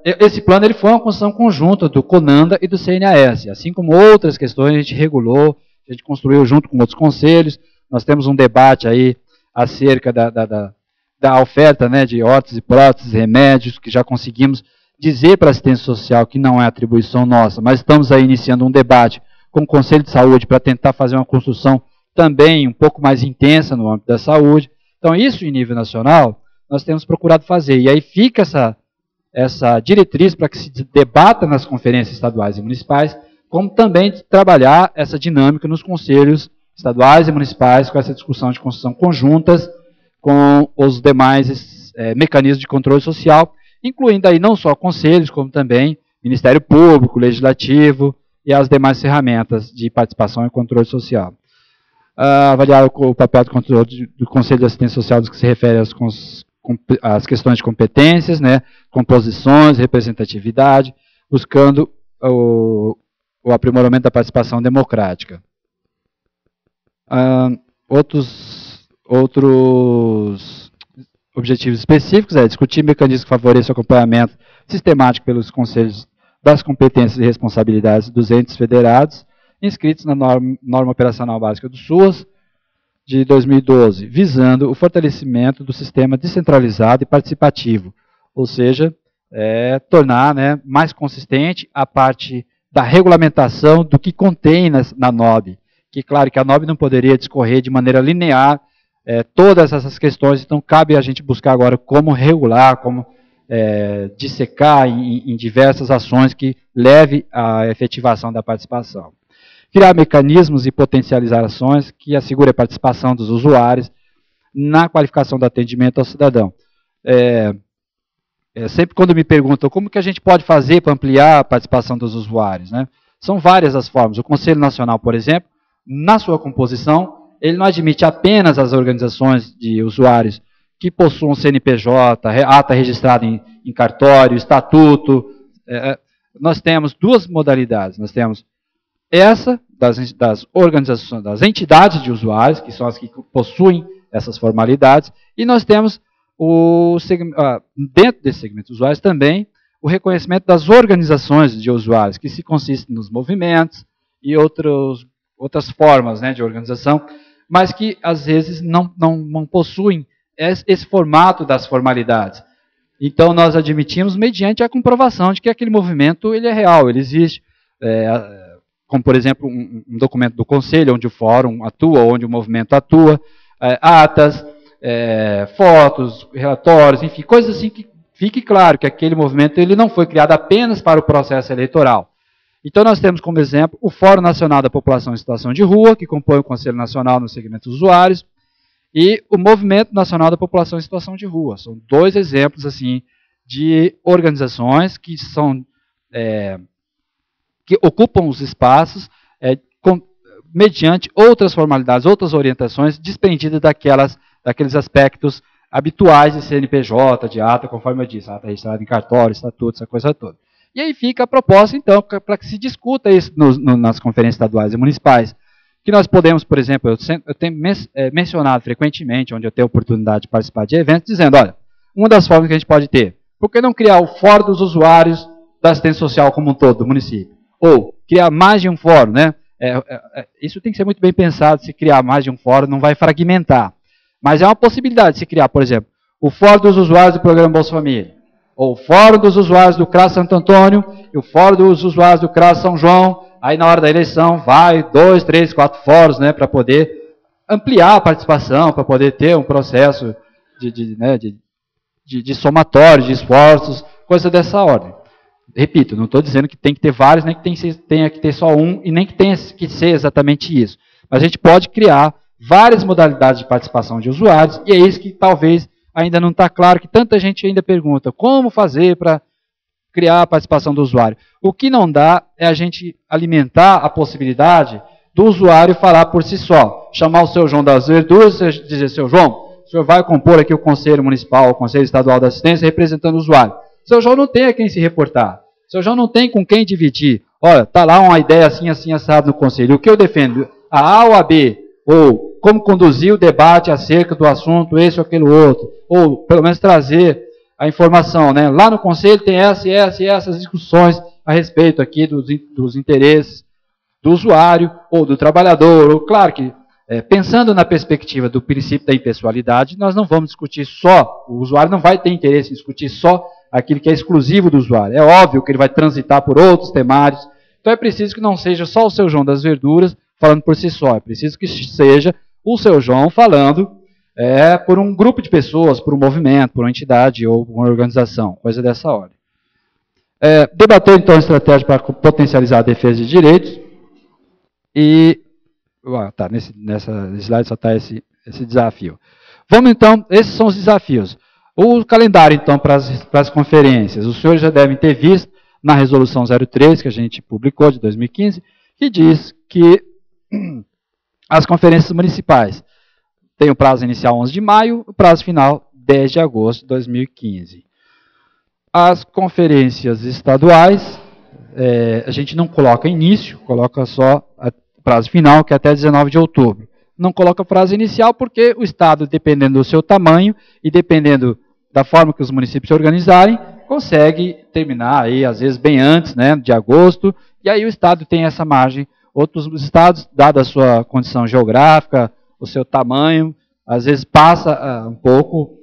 Esse plano ele foi uma construção conjunta do CONANDA e do CNAS, assim como outras questões a gente regulou, a gente construiu junto com outros conselhos. Nós temos um debate aí acerca da oferta, né, de órteses e próteses, remédios, que já conseguimos dizer para a assistência social que não é atribuição nossa, mas estamos aí iniciando um debate com o Conselho de Saúde para tentar fazer uma construção também um pouco mais intensa no âmbito da saúde. Então, isso em nível nacional, nós temos procurado fazer. E aí fica essa diretriz para que se debata nas conferências estaduais e municipais, como também trabalhar essa dinâmica nos conselhos estaduais e municipais, com essa discussão de construção conjuntas com os demais mecanismos de controle social, incluindo aí não só conselhos, como também Ministério Público, Legislativo e as demais ferramentas de participação e controle social. Avaliar o papel do controle do Conselho de Assistência Social no que se refere às questões de competências, né, composições, representatividade, buscando o aprimoramento da participação democrática. Outros objetivos específicos discutir mecanismos que favoreçam o acompanhamento sistemático pelos conselhos das competências e responsabilidades dos entes federados, inscritos na norma operacional básica do SUAS, de 2012, visando o fortalecimento do sistema descentralizado e participativo, ou seja, tornar, né, mais consistente a parte da regulamentação do que contém na NOB, que claro que a NOB não poderia discorrer de maneira linear todas essas questões, então cabe a gente buscar agora como regular, como dissecar em diversas ações que leve à efetivação da participação. Criar mecanismos e potencializar ações que assegurem a participação dos usuários na qualificação do atendimento ao cidadão. Sempre quando me perguntam como que a gente pode fazer para ampliar a participação dos usuários, né? São várias as formas. O Conselho Nacional, por exemplo, na sua composição, ele não admite apenas as organizações de usuários que possuam CNPJ, ata registrada em cartório, estatuto. Nós temos duas modalidades. Nós temos essa das organizações, das entidades de usuários, que são as que possuem essas formalidades, e nós temos, dentro desse segmento de usuários também, o reconhecimento das organizações de usuários, que se consiste nos movimentos e outras formas, né, de organização, mas que às vezes não possuem esse formato das formalidades. Então nós admitimos mediante a comprovação de que aquele movimento ele é real, ele existe, como por exemplo um documento do Conselho, onde o fórum atua, onde o movimento atua, atas, fotos, relatórios, enfim, coisas assim que fique claro que aquele movimento ele não foi criado apenas para o processo eleitoral. Então nós temos como exemplo o Fórum Nacional da População em Situação de Rua, que compõe o Conselho Nacional no segmento dos usuários, e o Movimento Nacional da População em Situação de Rua. São dois exemplos assim de organizações que são que ocupam os espaços mediante outras formalidades, outras orientações, desprendidas daqueles aspectos habituais de CNPJ, de ata, conforme eu disse, ata registrada em cartório, estatuto, essa coisa toda. E aí fica a proposta, então, para que se discuta isso nas conferências estaduais e municipais, que nós podemos, por exemplo, eu tenho mencionado frequentemente, onde eu tenho oportunidade de participar de eventos, dizendo, olha, uma das formas que a gente pode ter, por que não criar o fórum dos usuários da assistência social como um todo, do município? Ou criar mais de um fórum, né? Isso tem que ser muito bem pensado, se criar mais de um fórum não vai fragmentar. Mas é uma possibilidade de se criar, por exemplo, o fórum dos usuários do programa Bolsa Família, ou o fórum dos usuários do CRAS Santo Antônio, e o fórum dos usuários do CRAS São João, aí na hora da eleição vai 2, 3, 4 fóruns, né, para poder ampliar a participação, para poder ter um processo de somatório, de esforços, coisa dessa ordem. Repito, não estou dizendo que tem que ter vários, nem que tenha que ter só um, e nem que tenha que ser exatamente isso. Mas a gente pode criar várias modalidades de participação de usuários, e é isso que talvez ainda não está claro, que tanta gente ainda pergunta, como fazer para criar a participação do usuário? O que não dá é a gente alimentar a possibilidade do usuário falar por si só, chamar o seu João das Verduras e dizer, seu João, o senhor vai compor aqui o Conselho Municipal, o Conselho Estadual da Assistência, representando o usuário. Seu João não tem a quem se reportar. Seu João não tem com quem dividir. Olha, está lá uma ideia assim, assim, assado no Conselho. O que eu defendo? A A ou a B? Ou como conduzir o debate acerca do assunto, esse ou aquele outro? Ou, pelo menos, trazer a informação, né? Lá no Conselho tem essas discussões a respeito aqui dos interesses do usuário ou do trabalhador. Ou, claro que, pensando na perspectiva do princípio da impessoalidade, nós não vamos discutir só, o usuário não vai ter interesse em discutir só aquilo que é exclusivo do usuário. É óbvio que ele vai transitar por outros temários. Então é preciso que não seja só o seu João das Verduras falando por si só. É preciso que seja o seu João falando por um grupo de pessoas, por um movimento, por uma entidade ou uma organização, coisa dessa ordem. Debater, então, a estratégia para potencializar a defesa de direitos. E, nesse slide só está esse desafio. Vamos, então, esses são os desafios. O calendário, então, para as conferências. Os senhores já devem ter visto na resolução 03, que a gente publicou, de 2015, que diz que as conferências municipais têm o prazo inicial 11 de maio, o prazo final 10 de agosto de 2015. As conferências estaduais, a gente não coloca início, coloca só o prazo final, que é até 19 de outubro. Não coloca prazo inicial porque o Estado, dependendo do seu tamanho e dependendo da forma que os municípios se organizarem, consegue terminar aí, às vezes, bem antes, né, de agosto, e aí o Estado tem essa margem. Outros estados, dada a sua condição geográfica, o seu tamanho, às vezes passa um pouco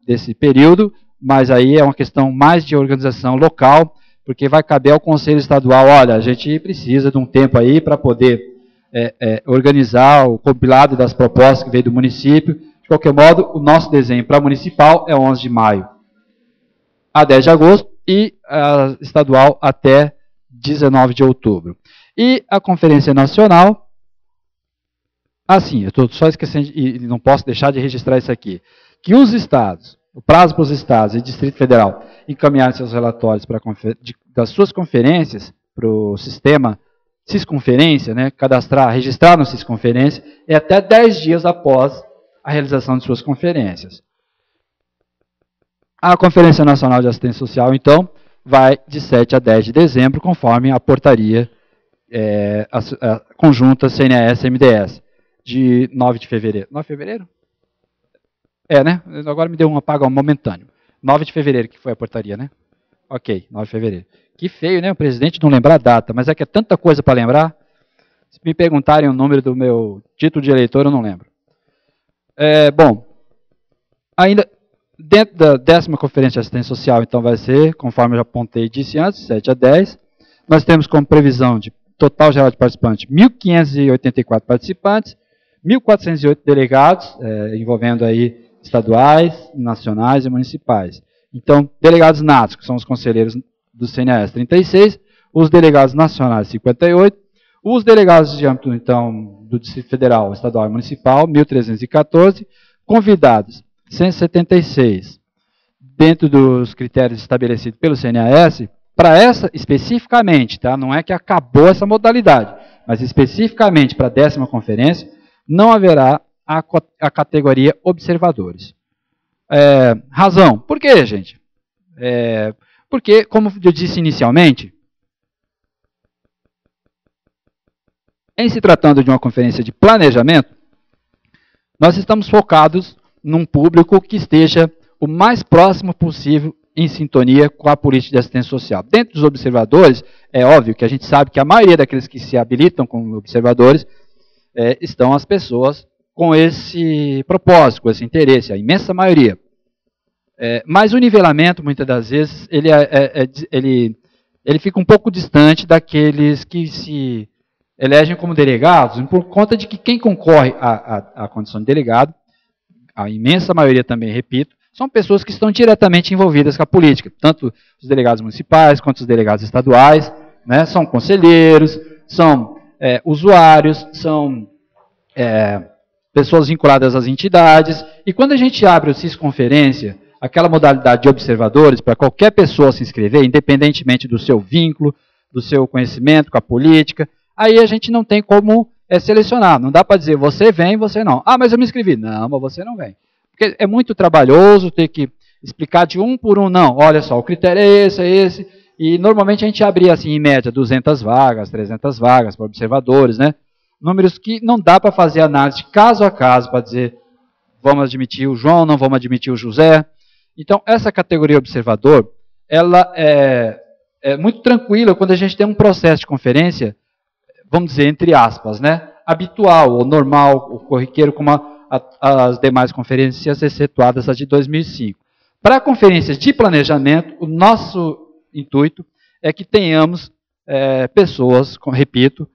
desse período, mas aí é uma questão mais de organização local, porque vai caber ao Conselho Estadual, olha, a gente precisa de um tempo aí para poder organizar o compilado das propostas que veio do município. De qualquer modo, o nosso desenho para a municipal é 11 de maio a 10 de agosto e a estadual até 19 de outubro. E a Conferência Nacional, assim, eu estou só esquecendo, e não posso deixar de registrar isso aqui, que os estados, o prazo para os estados e Distrito Federal encaminharem seus relatórios das suas conferências para o sistema Cisconferência, né, registrar no Cisconferência, é até 10 dias após a realização de suas conferências. A Conferência Nacional de Assistência Social, então, vai de 7 a 10 de dezembro, conforme a portaria a conjunta CNAS-MDS, de 9 de fevereiro. 9 de fevereiro? Né? Agora me deu um apagão momentâneo. 9 de fevereiro que foi a portaria, né? Ok, 9 de fevereiro. Que feio, né? O presidente não lembrar a data, mas é que é tanta coisa para lembrar. Se me perguntarem o número do meu título de eleitor, eu não lembro. Bom, ainda dentro da 10ª Conferência de Assistência Social, então vai ser, conforme eu já apontei e disse antes, 7 a 10. Nós temos como previsão de total geral de participantes 1.584 participantes, 1.408 delegados, envolvendo aí estaduais, nacionais e municipais. Então, delegados natos, que são os conselheiros do CNAS, 36, os delegados nacionais, 58, os delegados de âmbito, então, do Distrito Federal, Estadual e Municipal, 1.314, convidados, 176, dentro dos critérios estabelecidos pelo CNAS, para essa especificamente, tá? Não é que acabou essa modalidade, mas especificamente para a 10ª conferência, não haverá à categoria observadores. Razão. Por quê, gente? Porque, como eu disse inicialmente, em se tratando de uma conferência de planejamento, nós estamos focados num público que esteja o mais próximo possível em sintonia com a política de assistência social. Dentro dos observadores, é óbvio que a gente sabe que a maioria daqueles que se habilitam como observadores estão as pessoas com esse propósito, com esse interesse, a imensa maioria. Mas o nivelamento, muitas das vezes, ele fica um pouco distante daqueles que se elegem como delegados, por conta de que quem concorre à condição de delegado, a imensa maioria também, repito, são pessoas que estão diretamente envolvidas com a política, tanto os delegados municipais quanto os delegados estaduais, né, são conselheiros, são usuários, são pessoas vinculadas às entidades, e quando a gente abre o CIS-Conferência, aquela modalidade de observadores, para qualquer pessoa se inscrever, independentemente do seu vínculo, do seu conhecimento com a política, aí a gente não tem como selecionar, não dá para dizer, você vem, você não. Ah, mas eu me inscrevi. Não, mas você não vem. Porque é muito trabalhoso ter que explicar de um por um. Não, olha só, o critério é esse. E normalmente a gente abria, assim, em média, 200 vagas, 300 vagas para observadores, né? Números que não dá para fazer análise caso a caso, para dizer, vamos admitir o João, não vamos admitir o José. Então, essa categoria observador, ela é muito tranquila quando a gente tem um processo de conferência, vamos dizer, entre aspas, né? Habitual, ou normal, ou corriqueiro, como as demais conferências excetuadas as de 2005. Para conferências de planejamento, o nosso intuito é que tenhamos pessoas, repito,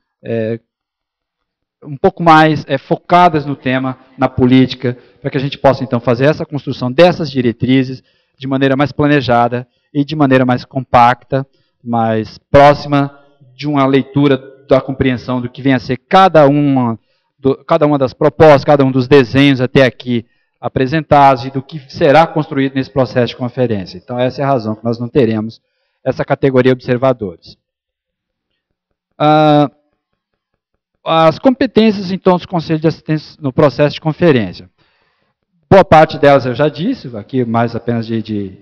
um pouco mais focadas no tema, na política, para que a gente possa, então, fazer essa construção dessas diretrizes de maneira mais planejada e de maneira mais compacta, mais próxima de uma leitura da compreensão do que vem a ser cada uma das propostas, cada um dos desenhos até aqui apresentados e do que será construído nesse processo de conferência. Então, essa é a razão que nós não teremos essa categoria observadores. As competências, então, dos conselhos de assistência no processo de conferência. Boa parte delas eu já disse, aqui mais apenas de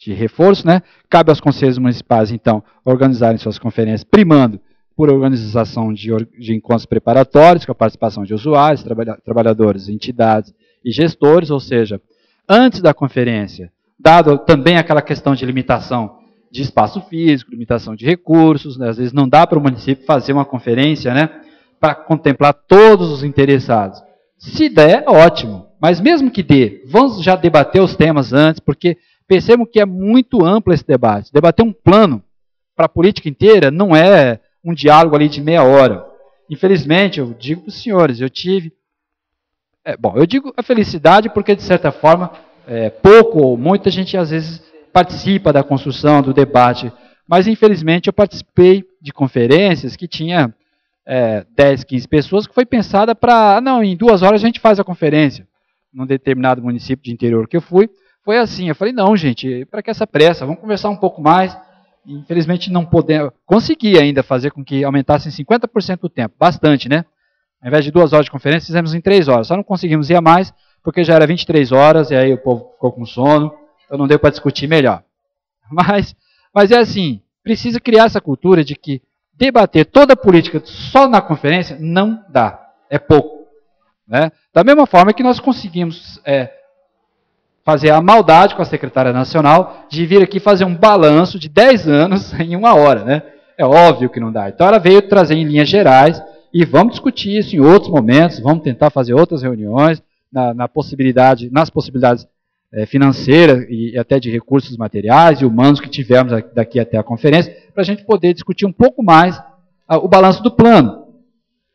reforço, né? Cabe aos conselhos municipais, então, organizarem suas conferências, primando por organização de encontros preparatórios, com a participação de usuários, trabalhadores, entidades e gestores, ou seja, antes da conferência, dado também aquela questão de limitação de espaço físico, limitação de recursos, né? Às vezes não dá para o município fazer uma conferência, né, para contemplar todos os interessados. Se der, ótimo, mas mesmo que dê, vamos já debater os temas antes, porque percebam que é muito amplo esse debate. Debater um plano para a política inteira não é um diálogo ali de meia hora. Infelizmente, eu digo para os senhores, eu tive... eu digo a felicidade porque, de certa forma, pouco ou muita gente, às vezes, participa da construção, do debate, mas, infelizmente, eu participei de conferências que tinha 10, 15 pessoas, que foi pensada para, em 2 horas a gente faz a conferência. Num determinado município de interior que eu fui, foi assim, eu falei, não, gente, para que essa pressa? Vamos conversar um pouco mais. Infelizmente não podemos, consegui ainda fazer com que aumentasse em 50% o tempo, bastante, né? Ao invés de 2 horas de conferência, fizemos em 3 horas, só não conseguimos ir a mais, porque já era 23 horas, e aí o povo ficou com sono, então não deu para discutir melhor. Mas é assim, precisa criar essa cultura de que debater toda a política só na conferência não dá, é pouco. Né? Da mesma forma que nós conseguimos fazer a maldade com a secretária nacional de vir aqui fazer um balanço de 10 anos em 1 hora. Né? É óbvio que não dá. Então ela veio trazer em linhas gerais e vamos discutir isso em outros momentos, vamos tentar fazer outras reuniões nas possibilidades financeiras e até de recursos materiais e humanos que tivermos daqui até a conferência, para a gente poder discutir um pouco mais o balanço do plano.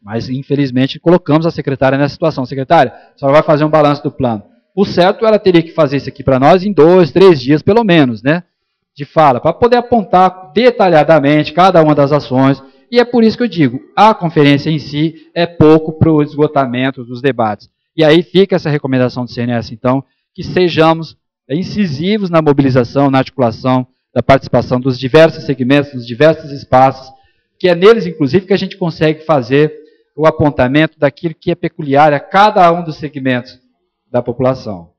Mas, infelizmente, colocamos a secretária nessa situação. Secretária, a senhora vai fazer um balanço do plano. O certo, ela teria que fazer isso aqui para nós em 2, 3 dias, pelo menos, né, de fala, para poder apontar detalhadamente cada uma das ações. E é por isso que eu digo, a conferência em si é pouco para o esgotamento dos debates. E aí fica essa recomendação do CNS, então, que sejamos incisivos na mobilização, na articulação da participação dos diversos segmentos, dos diversos espaços, que é neles, inclusive, que a gente consegue fazer o apontamento daquilo que é peculiar a cada um dos segmentos da população.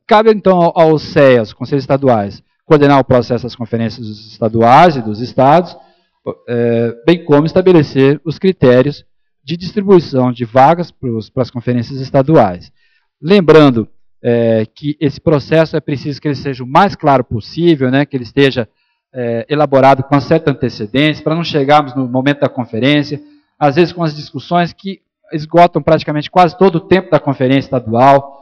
Cabe, então, aos CEAs, Conselhos Estaduais, coordenar o processo das conferências estaduais e dos estados, bem como estabelecer os critérios de distribuição de vagas para as conferências estaduais. Lembrando que esse processo é preciso que ele seja o mais claro possível, né, que ele esteja elaborado com uma certa antecedência, para não chegarmos no momento da conferência, às vezes com as discussões que esgotam praticamente quase todo o tempo da conferência estadual.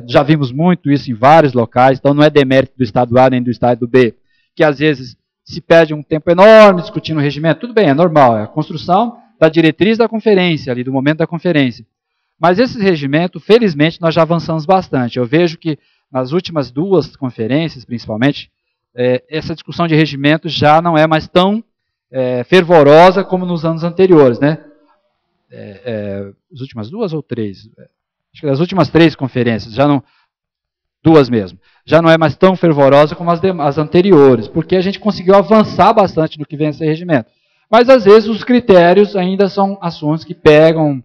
Já vimos muito isso em vários locais, então não é demérito do estado A nem do estado B, que às vezes se perde um tempo enorme discutindo o regimento. Tudo bem, é normal, é a construção da diretriz da conferência, ali do momento da conferência. Mas esse regimento, felizmente, nós já avançamos bastante. Eu vejo que nas últimas 2 conferências, principalmente, essa discussão de regimento já não é mais tão fervorosa como nos anos anteriores, né? As últimas 2 ou 3? Acho que as últimas 3 conferências, já não, 2 mesmo, já não é mais tão fervorosa como as anteriores, porque a gente conseguiu avançar bastante no que vem a ser regimento. Mas, às vezes, os critérios ainda são assuntos que pegam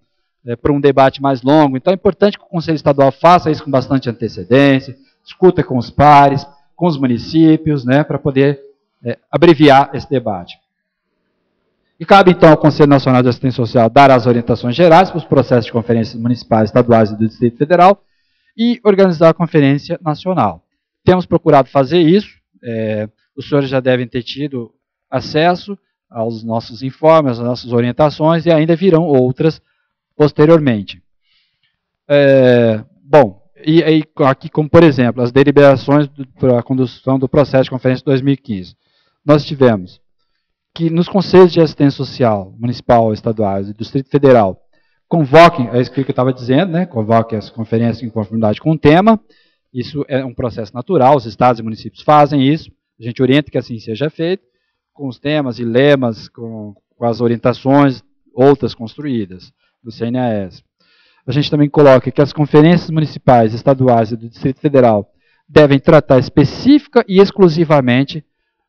para um debate mais longo. Então, é importante que o Conselho Estadual faça isso com bastante antecedência, discuta com os pares, com os municípios, né, para poder abreviar esse debate. E cabe, então, ao Conselho Nacional de Assistência Social dar as orientações gerais para os processos de conferências municipais, estaduais e do Distrito Federal e organizar a Conferência Nacional. Temos procurado fazer isso, os senhores já devem ter tido acesso aos nossos informes, às nossas orientações, e ainda virão outras posteriormente. Bom, e aí, aqui como, por exemplo, as deliberações para a condução do processo de conferência de 2015. Nós tivemos que nos Conselhos de Assistência Social, Municipal, Estaduais e do Distrito Federal, convoquem, é isso que eu estava dizendo, né, convoquem as conferências em conformidade com o tema. Isso é um processo natural, os estados e municípios fazem isso, a gente orienta que assim seja feito, com os temas e lemas, com as orientações, outras construídas do CNAS. A gente também coloca que as conferências municipais, estaduais e do Distrito Federal devem tratar específica e exclusivamente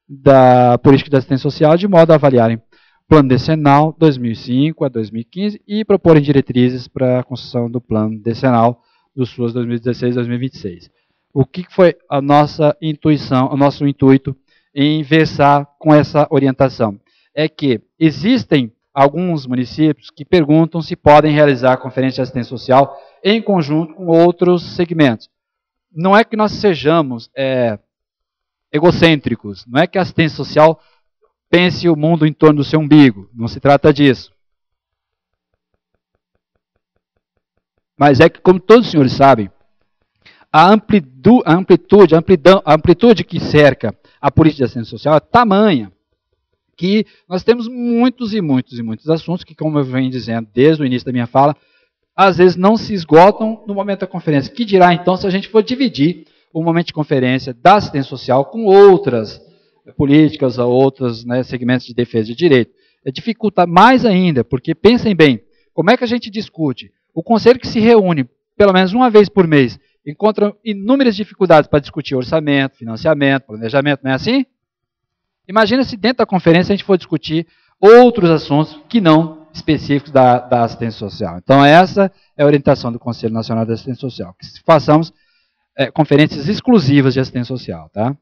da política de assistência social, de modo a avaliarem plano decenal 2005 a 2015 e proporem diretrizes para a construção do plano decenal dos SUAS 2016-2026. O que foi a nossa intuição, o nosso intuito em versar com essa orientação? É que existem alguns municípios que perguntam se podem realizar a conferência de assistência social em conjunto com outros segmentos. Não é que nós sejamos egocêntricos, não é que a assistência social pense o mundo em torno do seu umbigo, não se trata disso. Mas é que, como todos os senhores sabem, a amplitude que cerca a política de assistência social é tamanha que nós temos muitos assuntos que, como eu venho dizendo desde o início da minha fala, às vezes não se esgotam no momento da conferência. Que dirá, então, se a gente for dividir o momento de conferência da assistência social com outras políticas ou outros, né, segmentos de defesa de direito? Dificulta mais ainda, porque pensem bem, como é que a gente discute? O conselho que se reúne pelo menos uma vez por mês encontra inúmeras dificuldades para discutir orçamento, financiamento, planejamento, não é assim? Imagina se dentro da conferência a gente for discutir outros assuntos que não específicos da assistência social. Então essa é a orientação do Conselho Nacional de Assistência Social, que façamos conferências exclusivas de assistência social. Tá?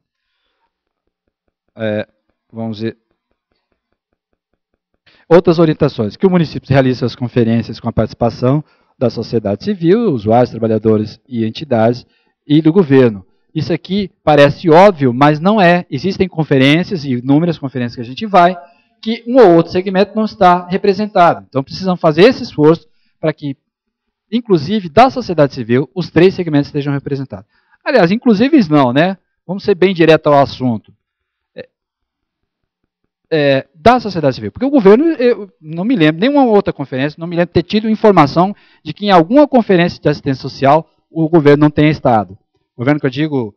Vamos ver. Outras orientações, que o município realize as conferências com a participação da sociedade civil, usuários, trabalhadores e entidades, e do governo. Isso aqui parece óbvio, mas não é. Existem conferências, e inúmeras conferências que a gente vai, que um ou outro segmento não está representado. Então precisamos fazer esse esforço para que, inclusive da sociedade civil, os 3 segmentos estejam representados. Aliás, inclusive não, né? Vamos ser bem direto ao assunto. Da sociedade civil. Porque o governo, eu não me lembro, nenhuma outra conferência, não me lembro de ter tido informação de que em alguma conferência de assistência social o governo não tenha estado. O governo que eu digo,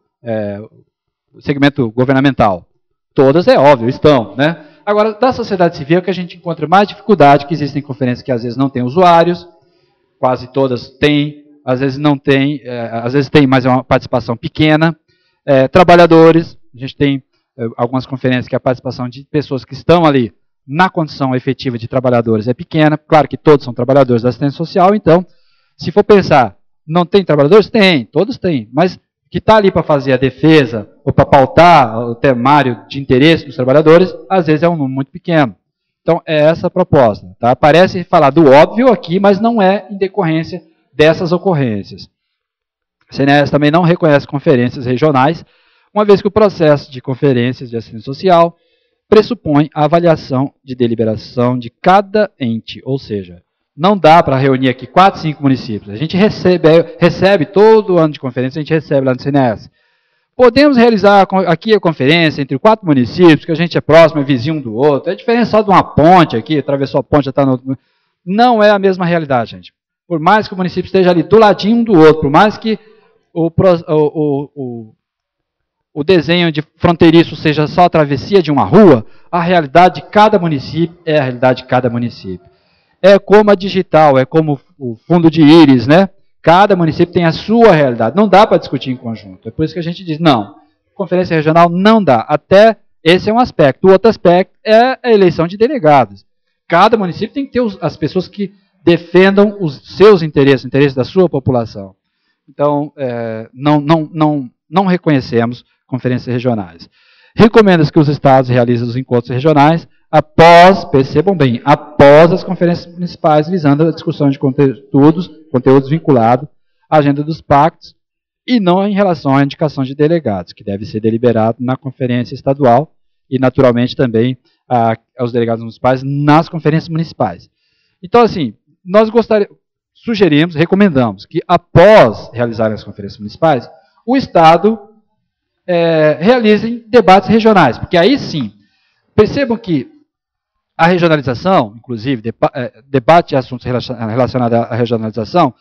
o segmento governamental. Todas, é óbvio, estão. Né? Agora, da sociedade civil é que a gente encontra mais dificuldade, que existem conferências que às vezes não têm usuários, quase todas têm, às vezes não têm, às vezes tem, mas é uma participação pequena. Trabalhadores, a gente tem algumas conferências que a participação de pessoas que estão ali na condição efetiva de trabalhadores é pequena. Claro que todos são trabalhadores da assistência social, então, se for pensar, não tem trabalhadores? Tem, todos têm, mas que está ali para fazer a defesa ou para pautar o temário de interesse dos trabalhadores, às vezes é um número muito pequeno. Então, é essa a proposta. Tá? Parece falar do óbvio aqui, mas não é em decorrência dessas ocorrências. A CNS também não reconhece conferências regionais, uma vez que o processo de conferências de assistência social pressupõe a avaliação de deliberação de cada ente, ou seja, não dá para reunir aqui 4, 5 municípios. A gente recebe todo ano de conferência, a gente recebe lá no CNS. Podemos realizar aqui a conferência entre 4 municípios, que a gente é próximo, é vizinho um do outro. É diferente só de uma ponte aqui, atravessou a ponte, já está no outro. Não é a mesma realidade, gente. Por mais que o município esteja ali do ladinho um do outro, por mais que o desenho de fronteiriço seja só a travessia de uma rua, a realidade de cada município é a realidade de cada município. É como a digital, é como o fundo de íris, né? Cada município tem a sua realidade. Não dá para discutir em conjunto. É por isso que a gente diz, não, conferência regional não dá. Até esse é um aspecto. O outro aspecto é a eleição de delegados. Cada município tem que ter as pessoas que defendam os seus interesses, o interesse da sua população. Então, não reconhecemos conferências regionais. Recomenda-se que os estados realizem os encontros regionais após, percebam bem, após as conferências municipais, visando a discussão de conteúdos vinculados à agenda dos pactos, e não em relação à indicação de delegados, que deve ser deliberado na conferência estadual e, naturalmente, também aos delegados municipais nas conferências municipais. Então, assim, nós sugerimos, recomendamos que, após realizarem as conferências municipais, o Estado realize debates regionais, porque aí sim, percebam que a regionalização, inclusive, debate de assuntos relacionados à regionalização,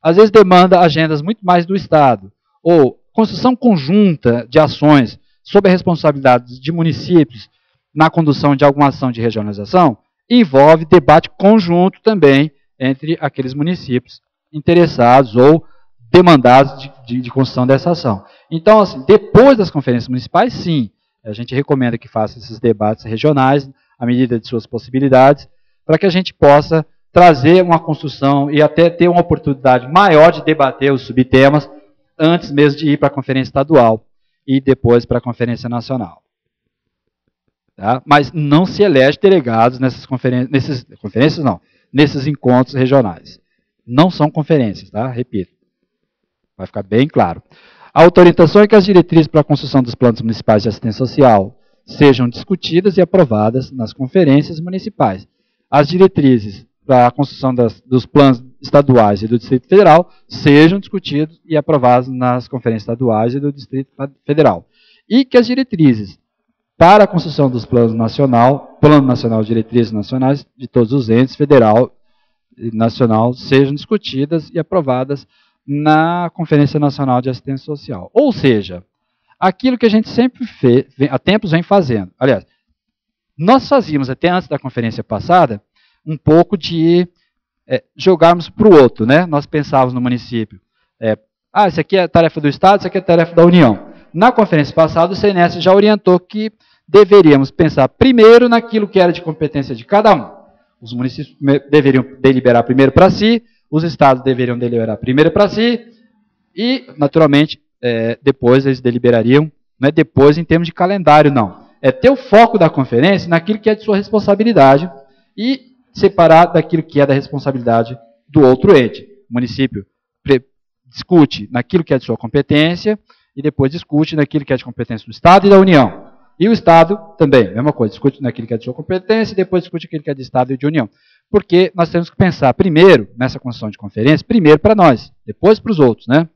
às vezes demanda agendas muito mais do Estado, ou construção conjunta de ações sob a responsabilidade de municípios na condução de alguma ação de regionalização, envolve debate conjunto também entre aqueles municípios interessados ou demandados de construção dessa ação. Então, assim, depois das conferências municipais, sim, a gente recomenda que faça esses debates regionais, à medida de suas possibilidades, para que a gente possa trazer uma construção e até ter uma oportunidade maior de debater os subtemas antes mesmo de ir para a conferência estadual e depois para a conferência nacional. Tá? Mas não se elege delegados nesses encontros regionais. Não são conferências, tá? Repito. Vai ficar bem claro. A autorização é que as diretrizes para a construção dos planos municipais de assistência social sejam discutidas e aprovadas nas conferências municipais. As diretrizes para a construção dos planos estaduais e do Distrito Federal sejam discutidos e aprovados nas conferências estaduais e do Distrito Federal. E que as diretrizes para a construção dos planos Plano Nacional de Diretrizes Nacionais de todos os entes, federal e nacional, sejam discutidas e aprovadas na Conferência Nacional de Assistência Social. Ou seja, aquilo que a gente sempre há tempos vem fazendo. Aliás, nós fazíamos até antes da conferência passada um pouco de jogarmos para o outro, né? Nós pensávamos no município, isso aqui é tarefa do Estado, isso aqui é tarefa da União. Na conferência passada, o CNS já orientou que deveríamos pensar primeiro naquilo que era de competência de cada um. Os municípios deveriam deliberar primeiro para si, os estados deveriam deliberar primeiro para si, e, naturalmente, depois eles deliberariam, não é depois em termos de calendário, não. É ter o foco da conferência naquilo que é de sua responsabilidade e separar daquilo que é da responsabilidade do outro ente. O município discute naquilo que é de sua competência e depois discute naquilo que é de competência do Estado e da União. E o Estado também, mesma coisa, discute naquilo que é de sua competência e depois discute aquilo que é de Estado e de União. Porque nós temos que pensar primeiro, nessa construção de conferência, primeiro para nós, depois para os outros, né?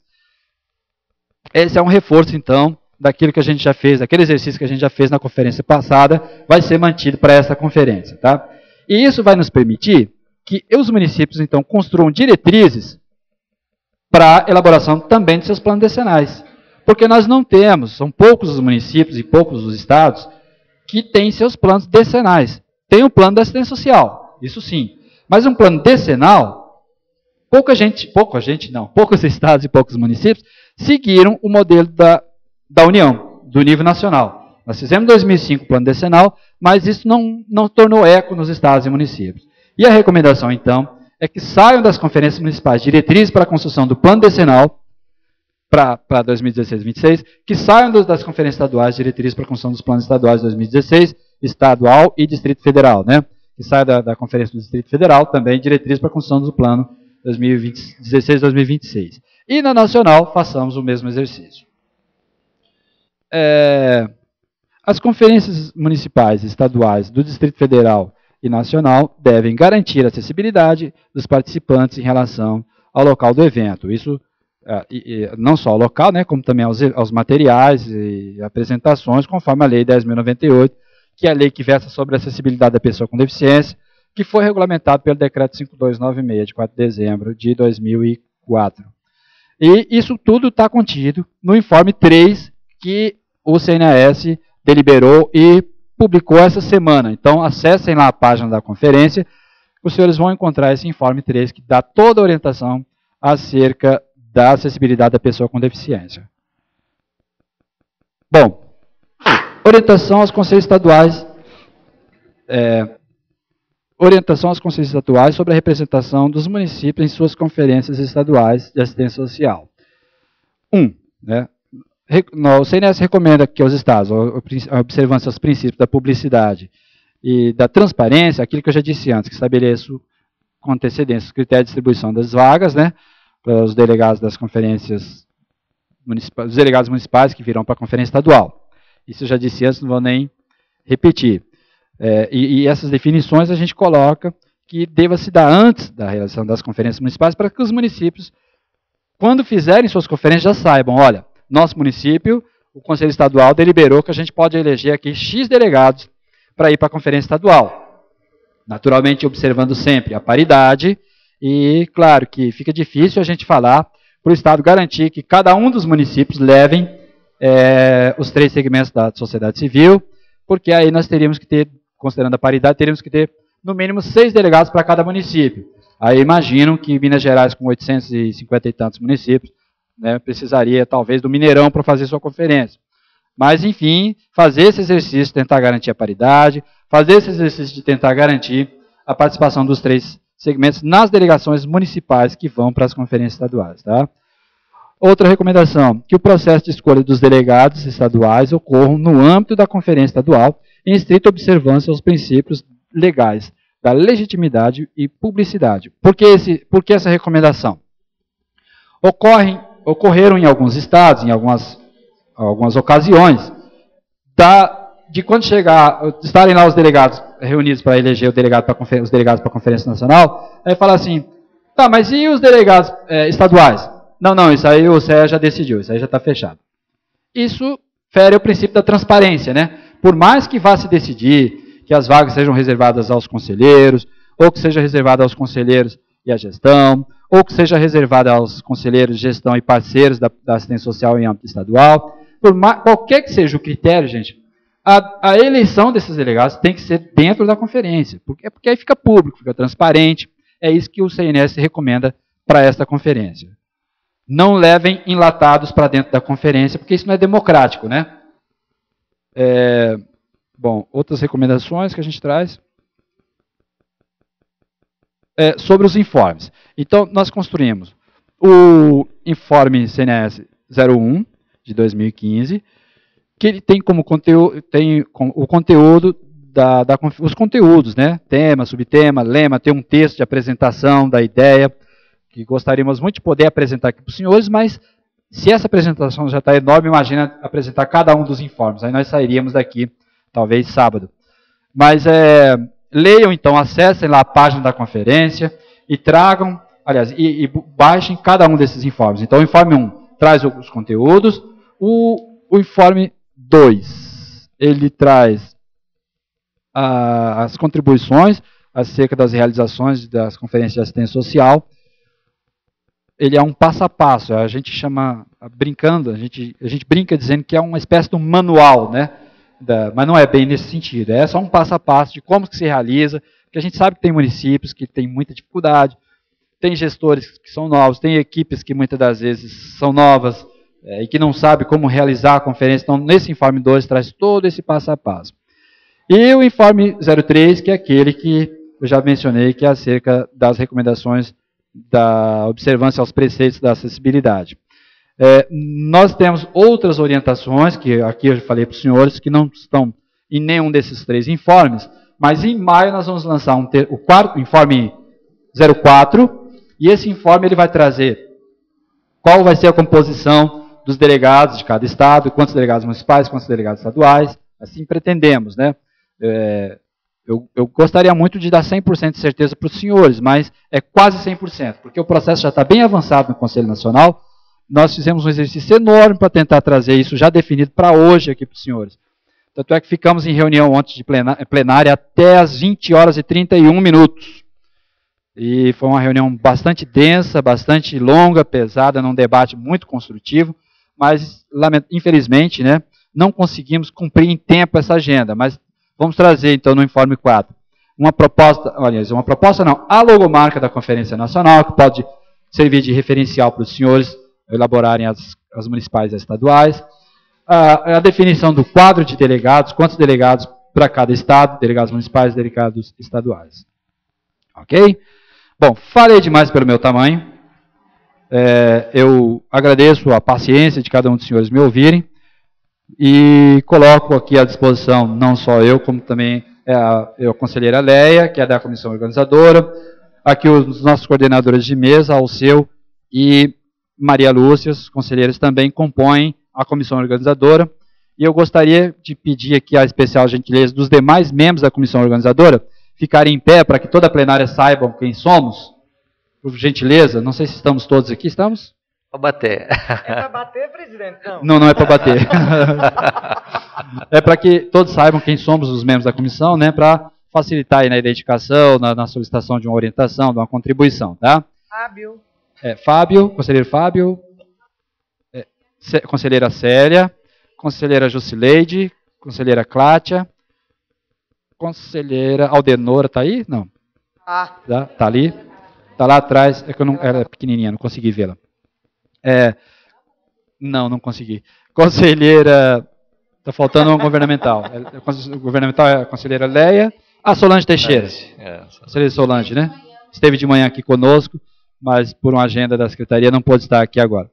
Esse é um reforço, então, daquilo que a gente já fez, daquele exercício que a gente já fez na conferência passada, vai ser mantido para essa conferência, tá? E isso vai nos permitir que os municípios, então, construam diretrizes para a elaboração também de seus planos decenais. Porque nós não temos, são poucos os municípios e poucos os estados que têm seus planos decenais. Tem o plano da assistência social, isso sim. Mas um plano decenal, poucos estados e poucos municípios seguiram o modelo da União, do nível nacional. Nós fizemos em 2005 o plano decenal, mas isso não tornou eco nos estados e municípios. E a recomendação, então, é que saiam das conferências municipais diretrizes para a construção do plano decenal para 2016-26, que saiam das conferências estaduais diretrizes para a construção dos planos estaduais de 2016, estadual e Distrito Federal, né? Que saia da Conferência do Distrito Federal também diretrizes para a construção do plano 2016-2026. E na nacional, façamos o mesmo exercício. As conferências municipais e estaduais do Distrito Federal e nacional devem garantir a acessibilidade dos participantes em relação ao local do evento. Isso não só ao local, né, como também aos materiais e apresentações, conforme a Lei 10.098, que é a lei que versa sobre a acessibilidade da pessoa com deficiência, que foi regulamentado pelo Decreto 5296, de 4 de dezembro de 2004. E isso tudo está contido no informe 3, que o CNAS deliberou e publicou essa semana. Então, acessem lá a página da conferência, os senhores vão encontrar esse informe 3, que dá toda a orientação acerca da acessibilidade da pessoa com deficiência. Bom, orientação aos conselhos estaduais. Orientação aos conselhos estaduais sobre a representação dos municípios em suas conferências estaduais de assistência social. O CNS recomenda que os estados, observando seus princípios da publicidade e da transparência, aquilo que eu já disse antes, que estabeleço com antecedência os critérios de distribuição das vagas, né, para os delegados das conferências municipais, os delegados municipais que virão para a conferência estadual. Isso eu já disse antes, não vou nem repetir. E essas definições a gente coloca que deva se dar antes da realização das conferências municipais, para que os municípios, quando fizerem suas conferências, já saibam, olha, nosso município, o Conselho Estadual deliberou que a gente pode eleger aqui X delegados para ir para a conferência estadual. Naturalmente, observando sempre a paridade, e claro que fica difícil a gente falar para o Estado garantir que cada um dos municípios levem os 3 segmentos da sociedade civil, porque aí nós teríamos que ter, considerando a paridade, teríamos que ter no mínimo 6 delegados para cada município. Aí imaginam que Minas Gerais, com 850 e tantos municípios, né, precisaria talvez do Mineirão para fazer sua conferência. Mas, enfim, fazer esse exercício de tentar garantir a paridade, fazer esse exercício de tentar garantir a participação dos 3 segmentos nas delegações municipais que vão para as conferências estaduais. Tá? Outra recomendação, que o processo de escolha dos delegados estaduais ocorra no âmbito da conferência estadual, em estrita observância aos princípios legais da legitimidade e publicidade. Por que essa recomendação? Ocorreram em alguns estados, em algumas ocasiões, de quando estarem lá os delegados reunidos para eleger os delegados para a Conferência Nacional, aí fala assim, tá, mas e os delegados estaduais? Não, isso aí o CE já decidiu, isso aí já está fechado. Isso fere o princípio da transparência, né? Por mais que vá se decidir que as vagas sejam reservadas aos conselheiros, ou que seja reservada aos conselheiros e à gestão, ou que seja reservada aos conselheiros de gestão e parceiros da assistência social em âmbito estadual, qualquer que seja o critério, gente, a eleição desses delegados tem que ser dentro da conferência, porque aí fica público, fica transparente, é isso que o CNS recomenda para esta conferência. Não levem enlatados para dentro da conferência, porque isso não é democrático, né? Bom, outras recomendações que a gente traz sobre os informes. Então, nós construímos o informe CNS 01 de 2015, que ele tem como conteúdo, o conteúdo os conteúdos, né? Tema, subtema, lema, tem um texto de apresentação da ideia, que gostaríamos muito de poder apresentar aqui para os senhores, mas se essa apresentação já está enorme, imagina apresentar cada um dos informes. Aí nós sairíamos daqui, talvez, sábado. Mas leiam, então, acessem lá a página da conferência e tragam, aliás, e baixem cada um desses informes. Então, o informe 1 traz os conteúdos, o informe 2, ele traz as contribuições acerca das realizações das conferências de assistência social. Ele é um passo a passo, a gente chama, brincando, a gente brinca dizendo que é uma espécie de um manual, né? Mas não é bem nesse sentido, é só um passo a passo de como que se realiza, porque a gente sabe que tem municípios que têm muita dificuldade, tem gestores que são novos, tem equipes que muitas das vezes são novas, e que não sabe como realizar a conferência. Então, nesse informe 2 traz todo esse passo a passo. E o informe 03, que é aquele que eu já mencionei, que é acerca das recomendações da observância aos preceitos da acessibilidade. Nós temos outras orientações, que aqui eu já falei para os senhores, que não estão em nenhum desses 3 informes, mas em maio nós vamos lançar o quarto informe 04, e esse informe ele vai trazer qual vai ser a composição dos delegados de cada estado, quantos delegados municipais, quantos delegados estaduais, assim pretendemos, né? Eu gostaria muito de dar 100% de certeza para os senhores, mas é quase 100%, porque o processo já está bem avançado no Conselho Nacional. Nós fizemos um exercício enorme para tentar trazer isso já definido para hoje aqui para os senhores. Tanto é que ficamos em reunião ontem de plenária até as 20h31. E foi uma reunião bastante densa, bastante longa, pesada, num debate muito construtivo, mas, infelizmente, né, não conseguimos cumprir em tempo essa agenda. Mas vamos trazer, então, no informe 4, a logomarca da Conferência Nacional, que pode servir de referencial para os senhores elaborarem as municipais e as estaduais, a definição do quadro de delegados, quantos delegados para cada estado, delegados municipais e delegados estaduais. Ok? Bom, falei demais pelo meu tamanho. Eu agradeço a paciência de cada um dos senhores me ouvirem e coloco aqui à disposição, não só eu, como também a conselheira Leia, que é da comissão organizadora, aqui os nossos coordenadores de mesa, Alceu e Maria Lúcia, os conselheiros também compõem a comissão organizadora, e eu gostaria de pedir aqui a especial gentileza dos demais membros da comissão organizadora ficarem em pé para que toda a plenária saibam quem somos, por gentileza. Não sei se estamos todos aqui, estamos? Para bater. É para bater, presidente? Não, não é para bater. É para que todos saibam quem somos os membros da comissão, né, para facilitar aí na identificação, na solicitação de uma orientação, de uma contribuição, tá? Fábio. Fábio, conselheiro Fábio, conselheira Célia, conselheira Jusileide, conselheira Clátia, conselheira Aldenora, está aí? Não. Tá ali. Está lá atrás, é que ela é pequenininha, não consegui vê-la. Não consegui. Conselheira, está faltando uma governamental. Governamental é a conselheira Leia. Solange Teixeira. Conselheira Solange, né? Esteve de manhã aqui conosco, mas por uma agenda da secretaria não pôde estar aqui agora.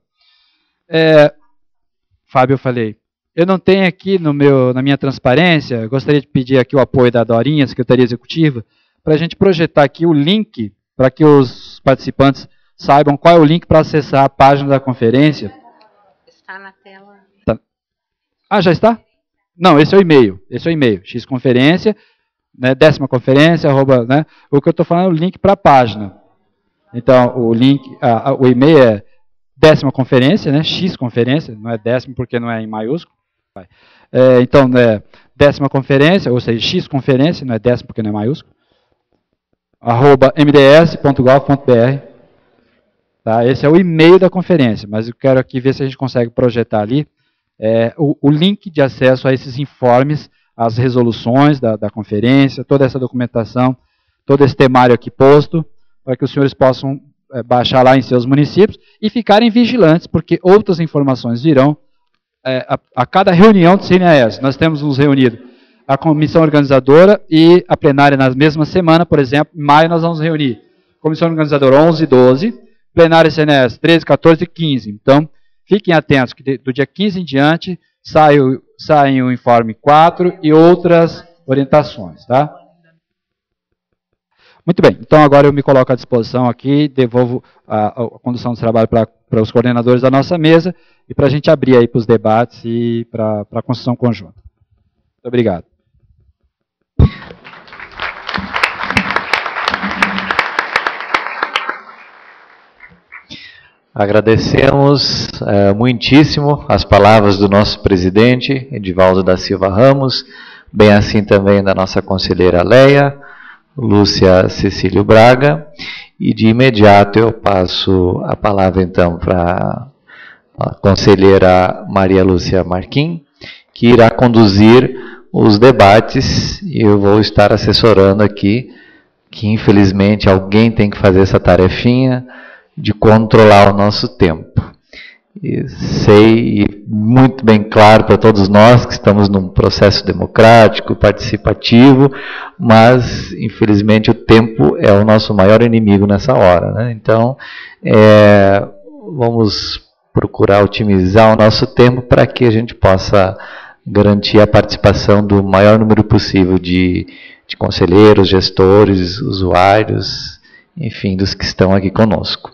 Fábio, eu falei. Eu não tenho aqui na minha transparência, gostaria de pedir aqui o apoio da Dorinha, Secretaria Executiva, para a gente projetar aqui o link, para que os participantes saibam qual é o link para acessar a página da conferência. Está na tela. Tá. Já está? Não, esse é o e-mail. Xconferência, né, 10ª conferência, né, o que eu estou falando é o link para a página. Então, o link, o e-mail é 10ª conferência, né, Xconferência, não é 10º porque não é em maiúsculo. Então, 10ª conferência, ou seja, Xconferência, não é 10º porque não é maiúsculo, @mds.gov.br. Tá? Esse é o e-mail da conferência, mas eu quero aqui ver se a gente consegue projetar ali o link de acesso a esses informes, as resoluções da conferência, toda essa documentação, todo esse temário aqui posto, para que os senhores possam baixar lá em seus municípios e ficarem vigilantes, porque outras informações virão a cada reunião do CNAS. Nós temos nos reunido a comissão organizadora e a plenária na mesma semana. Por exemplo, em maio nós vamos reunir comissão organizadora 11 e 12, plenária CNAS 13, 14 e 15. Então, fiquem atentos que do dia 15 em diante saem o informe 4 e outras orientações, tá? Muito bem, então agora eu me coloco à disposição aqui, devolvo a condução do trabalho para os coordenadores da nossa mesa e para a gente abrir aí para os debates e para a construção conjunta. Muito obrigado. Agradecemos muitíssimo as palavras do nosso presidente, Edivaldo da Silva Ramos, bem assim também da nossa conselheira Leia, Lúcia Cecílio Braga, e de imediato eu passo a palavra então para a conselheira Maria Lúcia Marquim, que irá conduzir os debates, e eu vou estar assessorando aqui, que infelizmente alguém tem que fazer essa tarefinha de controlar o nosso tempo. E sei, e muito bem claro para todos nós que estamos num processo democrático, participativo, mas infelizmente o tempo é o nosso maior inimigo nessa hora, né? Então, vamos procurar otimizar o nosso tempo para que a gente possa garantir a participação do maior número possível de conselheiros, gestores, usuários, enfim, dos que estão aqui conosco.